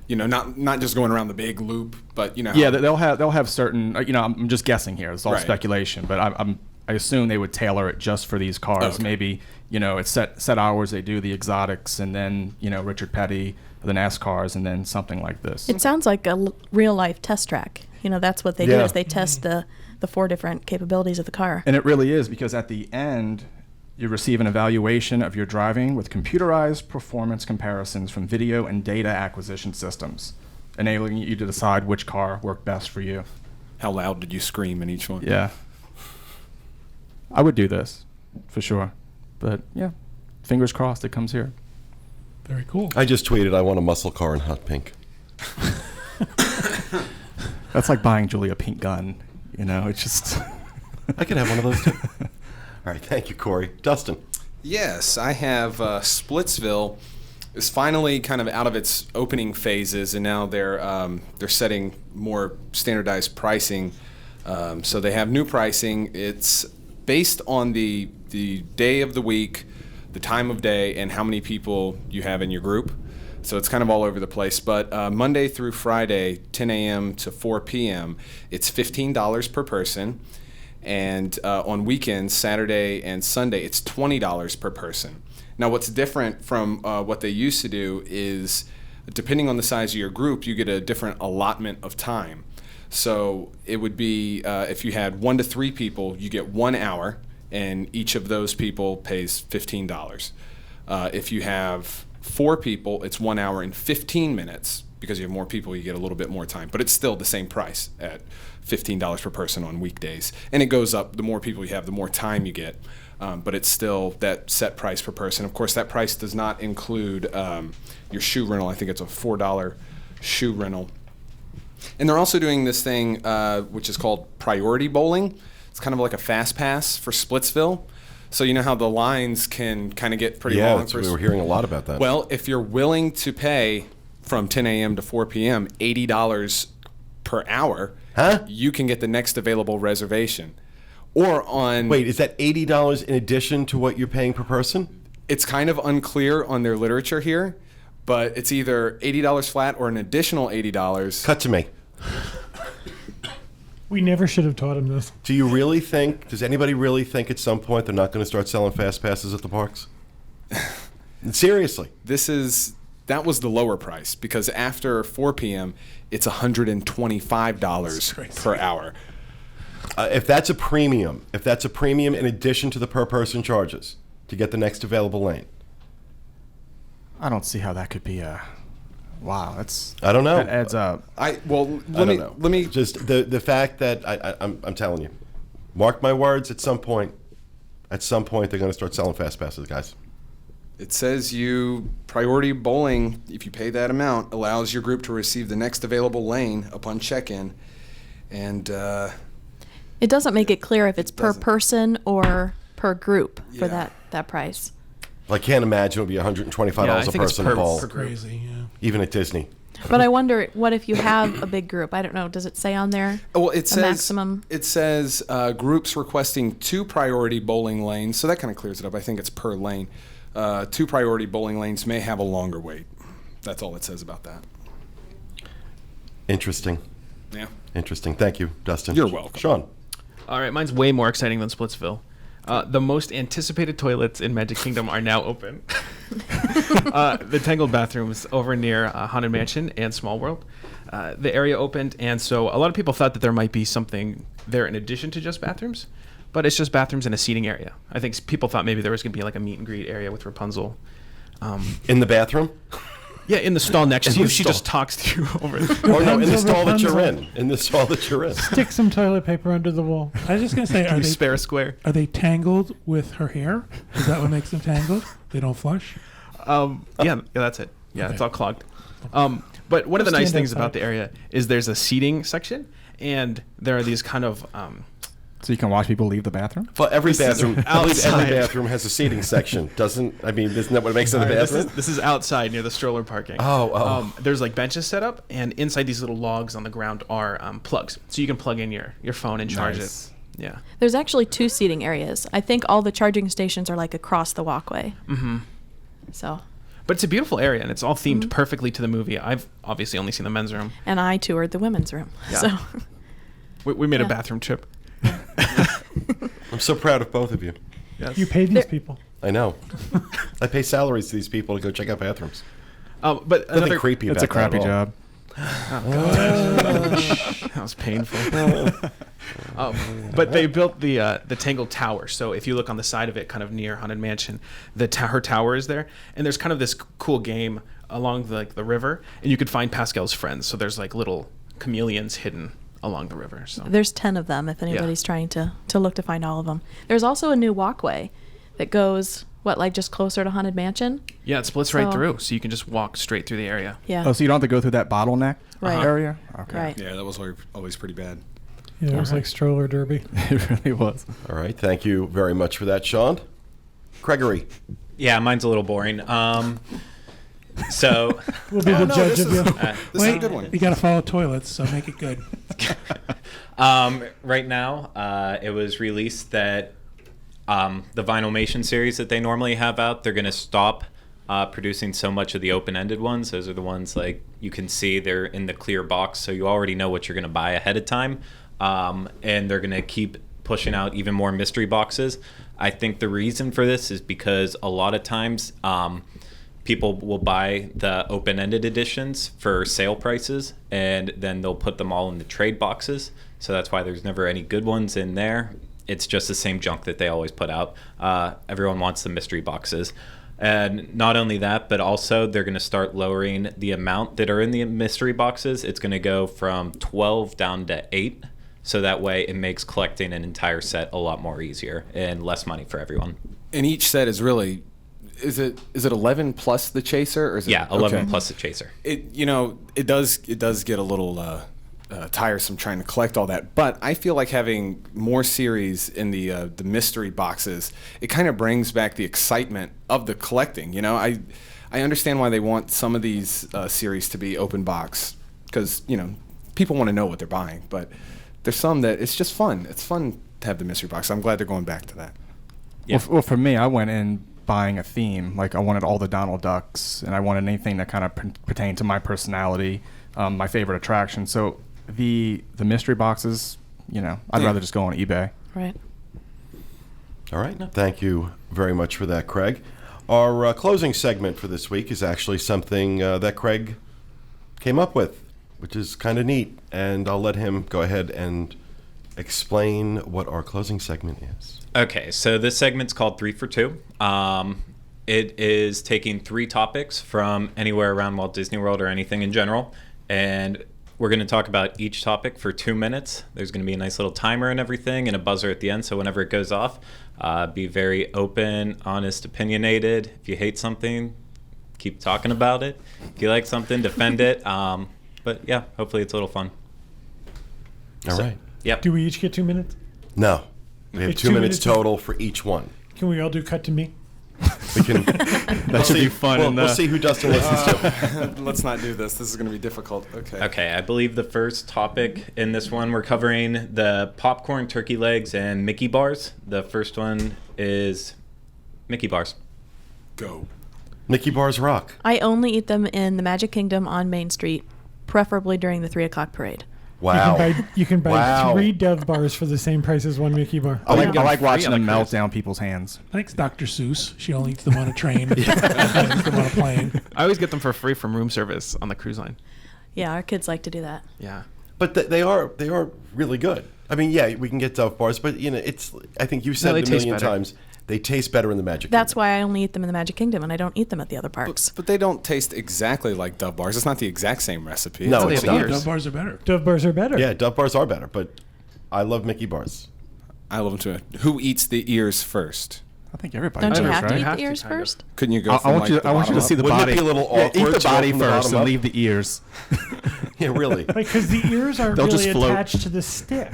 Not just going around the big loop, but Yeah, they'll have certain. I'm just guessing here. It's all Right. speculation, but I assume they would tailor it just for these cars. Okay. Maybe it's set hours. They do the exotics, and then Richard Petty, the NASCARs, and then something like this. It sounds like a real life test track. That's what they do Yeah. is they test the 4 different capabilities of the car. And it really is, because at the end, you receive an evaluation of your driving with computerized performance comparisons from video and data acquisition systems, enabling you to decide which car worked best for you. How loud did you scream in each one? Yeah. I would do this, for sure. But, yeah, fingers crossed it comes here. Very cool. I just tweeted, I want a muscle car in hot pink. That's like buying Julie a pink gun. It's just... I could have one of those too. All right, thank you, Corey. Dustin. Yes, I have Splitsville is finally kind of out of its opening phases, and now they're setting more standardized pricing. So they have new pricing. It's based on the day of the week, the time of day, and how many people you have in your group. So it's kind of all over the place. But Monday through Friday, 10 a.m. to 4 p.m., it's $15 per person. And on weekends, Saturday and Sunday, it's $20 per person. Now, what's different from what they used to do is, depending on the size of your group, you get a different allotment of time. So it would be, if you had 1 to 3 people, you get 1 hour, and each of those people pays $15. If you have 4 people, it's 1 hour and 15 minutes. Because you have more people, you get a little bit more time. But it's still the same price at $15 per person on weekdays. And it goes up. The more people you have, the more time you get. But it's still that set price per person. Of course, that price does not include your shoe rental. I think it's a $4 shoe rental. And they're also doing this thing which is called priority bowling. It's kind of like a fast pass for Splitsville. So you know how the lines can kind of get pretty long. Yeah, we were hearing a lot about that. Well, if you're willing to pay from 10 a.m. to 4 p.m., $80 per hour, you can get the next available reservation. Or on... Wait, is that $80 in addition to what you're paying per person? It's kind of unclear on their literature here, but it's either $80 flat or an additional $80. Cut to me. We never should have taught him this. Does anybody really think at some point they're not going to start selling fast passes at the parks? Seriously. That was the lower price, because after 4 p.m., it's $125 per hour. If that's a premium in addition to the per person charges to get the next available lane. I don't see how that could be a... Wow, that's... I don't know. That adds up. Let me just the fact that I'm telling you, mark my words. At some point, they're going to start selling fast passes, guys. It says priority bowling, if you pay that amount, allows your group to receive the next available lane upon check-in. And it doesn't make it clear if it's per doesn't. person or per group for Yeah. that price. Well, I can't imagine it would be $125 Yeah, I a think it's person per to bowl, Crazy, yeah. even at Disney. But I wonder, what if you have a big group? I don't know. Does it say on there well, it says maximum? It says groups requesting 2 priority bowling lanes, so that kind of clears it up. I think it's per lane. 2 priority bowling lanes may have a longer wait. That's all it says about that. Interesting. Yeah. Interesting. Thank you, Dustin. You're welcome. Sean. All right, mine's way more exciting than Splitsville. The most anticipated toilets in Magic Kingdom are now open. The Tangled bathrooms over near Haunted Mansion and Small World. The area opened, and so a lot of people thought that there might be something there in addition to just bathrooms, but it's just bathrooms and a seating area. I think people thought maybe there was going to be like a meet and greet area with Rapunzel. In the bathroom? Yeah, in the stall next In to you, the she stall. just talks to you over there. Oh no, in the Rapunzel, stall that you're Rapunzel. in the stall that you're in. Stick some toilet paper under the wall. I was just gonna say, Can are you they spare a square? are they tangled with her hair? Is that what makes them tangled? They don't flush. Yeah, that's it. Yeah, it's all clogged. But one of the Stand nice things outside. about the area is there's a seating section, and there are these kind of So you can watch people leave the bathroom? Well, every bathroom, I believe every outside. bathroom has a seating section, doesn't? I mean, isn't that what makes it a this bathroom? is outside near the stroller parking. Oh. There's like benches set up, and inside these little logs on the ground are plugs, so you can plug in your phone and charge Nice. it. Yeah. There's actually 2 seating areas. I think all the charging stations are like across the walkway. Mm-hmm. So, But it's a beautiful area, and it's all themed perfectly to the movie. I've obviously only seen the men's room. and I toured the women's room. Yeah. So, We made a Yeah. bathroom trip. I'm so proud of both of you. Yes. You pay these There- people. I know. I pay salaries to these people to go check out bathrooms. But Nothing another creepy It's about a crappy that at all. job. That was painful. But they built the Tangled Tower. So if you look on the side of it, kind of near Haunted Mansion, her tower is there, and there's kind of this cool game along the river, and you could find Pascal's friends. So there's like little chameleons hidden along the river. So there's 10 of them if anybody's trying to look to find all of them. There's also a new walkway that goes, just closer to Haunted Mansion? yeah, it splits right So- through, so you can just walk straight through the area. Yeah. Oh, so you don't have to go through that bottleneck Right. area? Okay. Right. Yeah, that was always pretty bad. Yeah, it was like stroller derby. It really was. All right. Thank you very much for that, Sean. Gregory. Yeah, mine's a little boring. So We'll be the judge of you. This is a good one. You got to follow toilets, so make it good. right now, it was released that the Vinylmation series that they normally have out, they're going to stop producing so much of the open-ended ones. Those are the ones like you can see they're in the clear box, so you already know what you're going to buy ahead of time. And they're going to keep pushing out even more mystery boxes. I think the reason for this is because a lot of times people will buy the open-ended editions for sale prices, and then they'll put them all in the trade boxes. So that's why there's never any good ones in there. It's just the same junk that they always put out. Everyone wants the mystery boxes. And not only that, but also they're going to start lowering the amount that are in the mystery boxes. It's going to go from 12 down to 8. So that way it makes collecting an entire set a lot more easier and less money for everyone. And each set is really, is it 11 plus the chaser, or is it? Yeah, 11 okay. plus the chaser. It does get a little tiresome trying to collect all that. But I feel like having more series in the mystery boxes, it kind of brings back the excitement of the collecting. You know, I understand why they want some of these series to be open box, because people want to know what they're buying. But there's some that it's just fun. It's fun to have the mystery box. I'm glad they're going back to that. Yeah. Well, for me, I went in buying a theme. Like I wanted all the Donald Ducks, and I wanted anything that kind of pertained to my personality, my favorite attraction. So the mystery boxes, I'd rather just go on eBay. Right. All right. Thank you very much for that, Craig. Our closing segment for this week is actually something that Craig came up with, which is kind of neat. And I'll let him go ahead and explain what our closing segment is. Okay, so this segment's called 3 for 2. It is taking 3 topics from anywhere around Walt Disney World or anything in general, and we're going to talk about each topic for 2 minutes. There's going to be a nice little timer and everything and a buzzer at the end, so whenever it goes off, be very open, honest, opinionated. If you hate something, keep talking about it. If you like something, defend it. But yeah, hopefully it's a little fun. All right. Yep. Do we each get 2 minutes? No. We have It's 2 2 minutes minutes. total for each one. Can we all do cut to me? We can. That should be fun. We'll see who Dustin listens to. Let's not do this. This is going to be difficult. Okay. Okay, I believe the first topic in this one, we're covering the popcorn, turkey legs, and Mickey bars. The first one is Mickey bars. Go. Mickey Bars rock. I only eat them in the Magic Kingdom on Main Street, preferably during the 3 o'clock parade. Wow. You can buy Wow. 3 Dove bars for the same price as 1 Mickey bar. I like, Yeah. I like Free watching on a them melt cruise. down people's hands. Thanks, Dr. Seuss. She only eats them on a train. Eats them on a plane. I always get them for free from room service on the cruise line. Yeah, our kids like to do that. Yeah. But they are really good. I mean, yeah, we can get Dove bars, but it's. I think you've said they it a taste million better. times. They taste better in the Magic That's Kingdom. why I only eat them in the Magic Kingdom, and I don't eat them at the other parks. But they don't taste exactly like Dove bars. It's not the exact same recipe. No, they it's have not. ears. Dove bars are better. Dove bars are better. Yeah, Dove bars are better, but I love Mickey bars. I love them too. Who eats the ears first? I think everybody Don't you does, have to right? eat Have the to, ears kind of. first? Couldn't you go I from want you. like, I want you to see the Wouldn't it body. be a little Yeah, awkward eat the to go body from the first bottom and up? leave the ears. Yeah, really. Because the ears aren't They'll really just float. attached to the stick.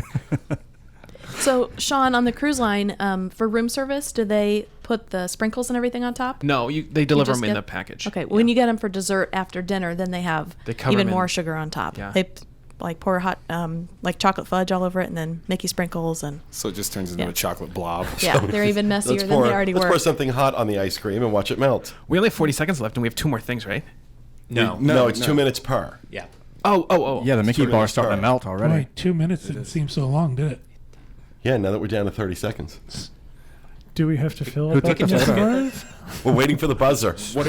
So, Sean, on the cruise line, for room service, do they put the sprinkles and everything on top? No, they deliver just them in get- the package. Okay, when you get them for dessert after dinner, then they have They cover even 'em in- more sugar on top. Yeah. They like pour hot, like chocolate fudge all over it, and then Mickey sprinkles, and So it just turns into Yeah. a chocolate blob. yeah, they're even messier than they already let's were. pour something hot on the ice cream and watch it melt. We only have 40 seconds left, and we have 2 more things, right? No. No, it's 2 minutes per. Yeah. Oh. Yeah, the Mickey Sort of bar's starting to start. melt already. Boy, 2 minutes didn't seem so long, did it? Yeah, now that we're down to 30 seconds. Do we have to fill Who up took the Mickey photo? bars? We're waiting for the buzzer. What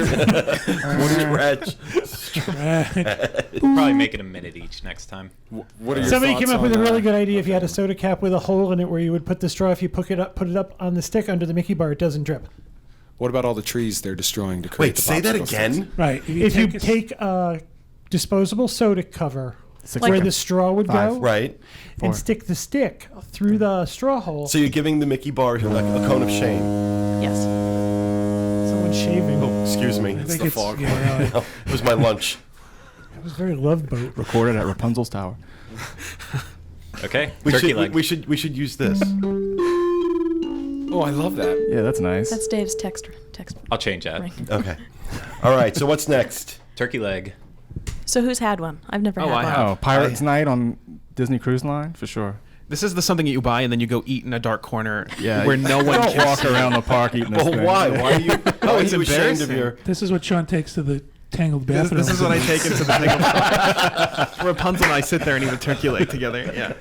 Stretch. Probably make it a minute each next time. What are your Somebody thoughts came up with a on, really good idea. If you had a soda cap with a hole in it where you would put the straw, if you put it up on the stick under the Mickey bar, it doesn't drip. What about all the trees they're destroying to create Wait, the say that popsicle sticks? again? Right. If you a- take a disposable soda cover Six where seconds. the straw would Five. go Right. Four. and stick the stick through the straw hole, So you're giving the Mickey bar like a cone of shame. Yes. someone's shaving. Oh, excuse me. I think the it's fog. yeah, really. It was my lunch. It was a very loved boat. Recorded at Rapunzel's Tower. Okay. We Turkey should, leg. we should use this. Oh, I love that. Yeah, that's nice. That's Dave's text. I'll change that. ring. Okay. All right. So what's next? Turkey leg. So who's had one? I've never Oh, had I one. have. Oh, Pirates Night on Disney Cruise Line for sure. This is the something that you buy and then you go eat in a dark corner Yeah, where no one don't can walk see. around the park eating this Well, thing. why? Why are you? Why are it's you ashamed of embarrassing. your? This is what Sean takes to the Tangled This, bathroom. this is what I take into the thing. Rapunzel and I sit there and eat a turkey leg together. Yeah.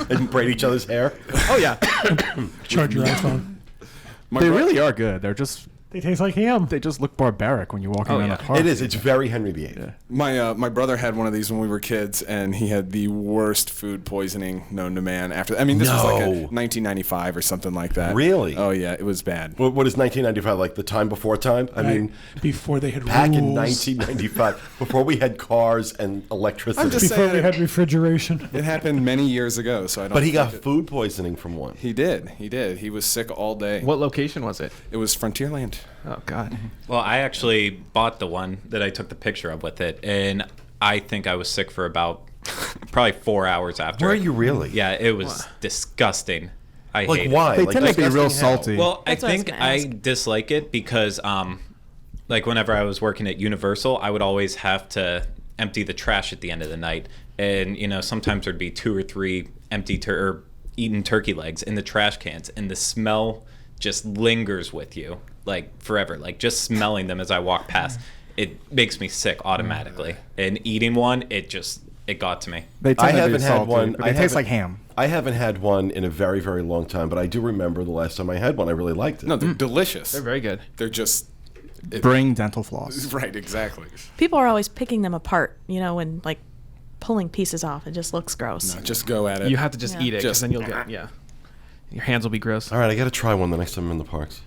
And braid each other's hair. Oh, yeah. Charge your iPhone. They really are good. They taste like ham. They just look barbaric when you're walking Oh, around yeah. the park. It is. It's very Henry VIII. Yeah. My brother had one of these when we were kids, and he had the worst food poisoning known to man. After I mean, this was like a No. 1995 or something like that. Really? Oh yeah, it was bad. What is 1995 like? The time before time? I mean, before they had back in rules. 1995, before we had cars and electricity. I'm just Before saying we it, had refrigeration. it happened many years ago, so I don't. But he got think it- food poisoning from one. He did. He did. He was sick all day. What location was it? It was Frontierland. Oh, God. Well, I actually bought the one that I took the picture of with it, and I think I was sick for about probably 4 hours after. Were you really? Yeah, it was disgusting. I Like hate why? They Like, tend to be real disgusting how? salty. Well, That's I what I was think gonna I ask. dislike it because, like, whenever I was working at Universal, I would always have to empty the trash at the end of the night, and sometimes there'd be 2 or 3 empty or eaten turkey legs in the trash cans, and the smell just lingers with you like forever. Like just smelling them as I walk past, it makes me sick automatically. And eating one, it got to me. They tend I to be haven't had salty, one. but I they taste haven't- like ham. I haven't had one in a very, very long time, but I do remember the last time I had one. I really liked it. No, they're delicious. They're very good. They're just Bring dental floss. right. Exactly. People are always picking them apart, and like pulling pieces off. It just looks gross. No, just go at it. You have to just Yeah. eat it because Just- then you'll get, your hands will be gross. All right, I got to try one the next time I'm in the parks.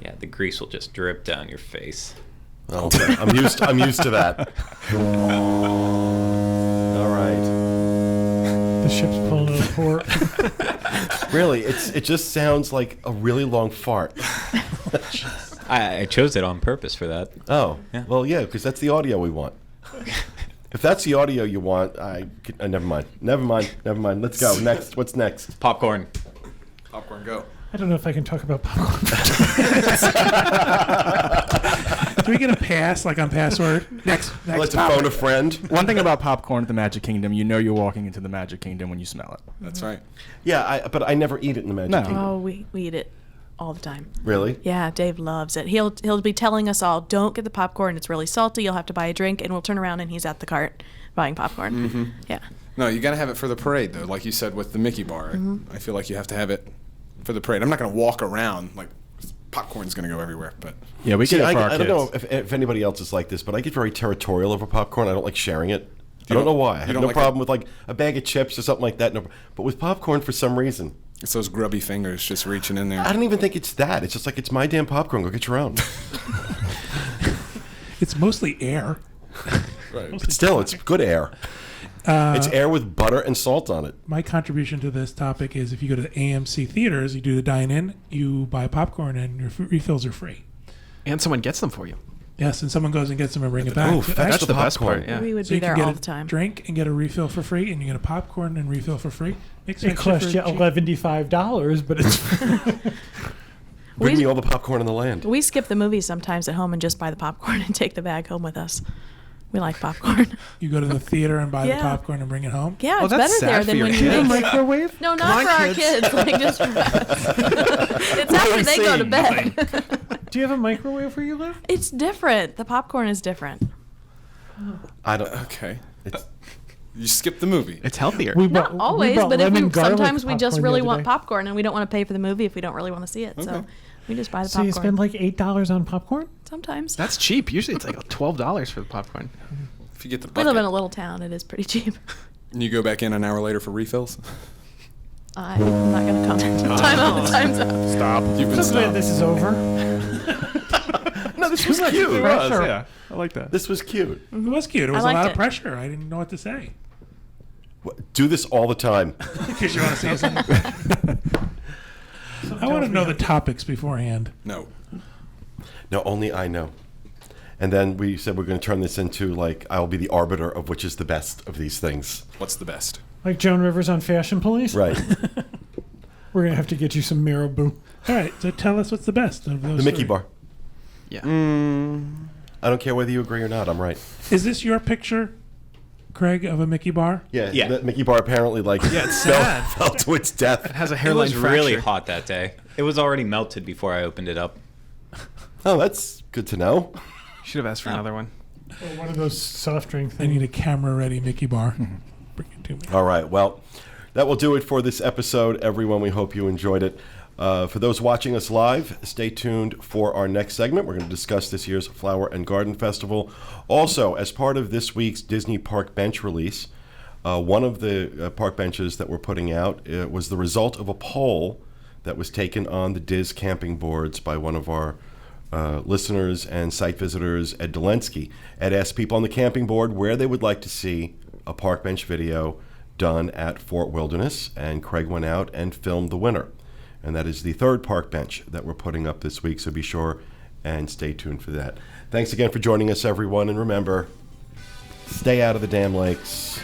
Yeah, the grease will just drip down your face. Oh, okay. I'm used to that. All right. The ship's pulling in a port. Really, it just sounds like a really long fart. I chose it on purpose for that. Oh, Yeah. well, yeah, because that's the audio we want. If that's the audio you want, never mind. Let's go. Next. What's next? Popcorn. Popcorn, go. I don't know if I can talk about popcorn. Do we get a pass like on password? Next Let's topic. phone a friend. One thing about popcorn at the Magic Kingdom, you're walking into the Magic Kingdom when you smell it. That's right. Yeah, but I never eat it in the Magic No. Kingdom. Oh, we eat it all the time. Really? Yeah, Dave loves it. He'll be telling us all, "Don't get the popcorn. It's really salty. You'll have to buy a drink." And we'll turn around and he's at the cart buying popcorn. Mm-hmm. Yeah. No, you got to have it for the parade, though. Like you said with the Mickey bar, I feel like you have to have it for the parade. I'm not going to walk around like popcorn's going to go everywhere, but Yeah, we See, get it for our I kids. don't know if anybody else is like this, but I get very territorial over popcorn. I don't like sharing it. I don't know why. I have don't no like problem with like a bag of chips or something like that. No, but with popcorn, for some reason, It's those grubby fingers just reaching in there. I don't even think it's that. It's just like, it's my damn popcorn. Go get your own. It's mostly air. Right. Mostly Still, it's good air. It's air with butter and salt on it. My contribution to this topic is if you go to the AMC theaters, you do the dine-in, you buy popcorn, and your refills are free. And someone gets them for you. Yes, and someone goes and gets them and bring it back. Oh, that's the best part, yeah. We would So be you can there get all a the time. drink and get a refill for free, and you get a popcorn and refill for free. Makes It costs you $11.55, but it's Bring me all the popcorn in the land. We skip the movies sometimes at home and just buy the popcorn and take the bag home with us. We like popcorn. You go to the theater and buy the Yeah. popcorn and bring it home. Yeah, Oh, it's that's better there sad for than your when you kids. make microwave. No, not for our kids. Like just for us. It's after they go to bed. Do you have a microwave where you live? It's different. The popcorn is different. I don't. Okay. It's, You skip the movie. It's healthier. Not always, but if lemon we garlic sometimes we just popcorn really the other want day. popcorn and we don't want to pay for the movie if we don't really want to see it. So Okay. we just buy the So popcorn. you spend like $8 on popcorn? Sometimes. That's cheap. Usually it's like $12 for the popcorn. If you get the We bucket, live in a little town. It is pretty cheap. and you go back in an hour later for refills. I'm not going to comment. Time's up. Stop. You've been So glad stopped. this is over. no, this was cute. It was, yeah. I like that. This was cute. It was cute. It was a liked lot of it. pressure. I didn't know what to say. Do this all the time. Because you want to see something. I want to know the topics beforehand. No. No, only I know. And then we said we're going to turn this into like, I'll be the arbiter of which is the best of these things. What's the best? Like Joan Rivers on Fashion Police? Right. We're going to have to get you some Marabou. All right, so tell us what's the best of those The Mickey three. bar. Yeah. I don't care whether you agree or not. I'm right. Is this your picture, Craig, of a Mickey bar? Yeah. Yeah. That Mickey bar apparently it's sad. fell to its death. It has a It hairline was fracture. really hot that day. It was already melted before I opened it up. Oh, that's good to know. Should have asked for another one. Or one of those soft drink I things. need a camera-ready Mickey bar. Bring it to me. All right. Well, that will do it for this episode, everyone. We hope you enjoyed it. For those watching us live, stay tuned for our next segment. We're going to discuss this year's Flower and Garden Festival. Also, as part of this week's Disney Park Bench release, one of the park benches that we're putting out was the result of a poll that was taken on the Diz camping boards by one of our listeners and site visitors, Ed Dolensky. Ed asked people on the camping board where they would like to see a park bench video done at Fort Wilderness, and Craig went out and filmed the winner. And that is the third park bench that we're putting up this week, so be sure and stay tuned for that. Thanks again for joining us, everyone, and remember, stay out of the damn lakes.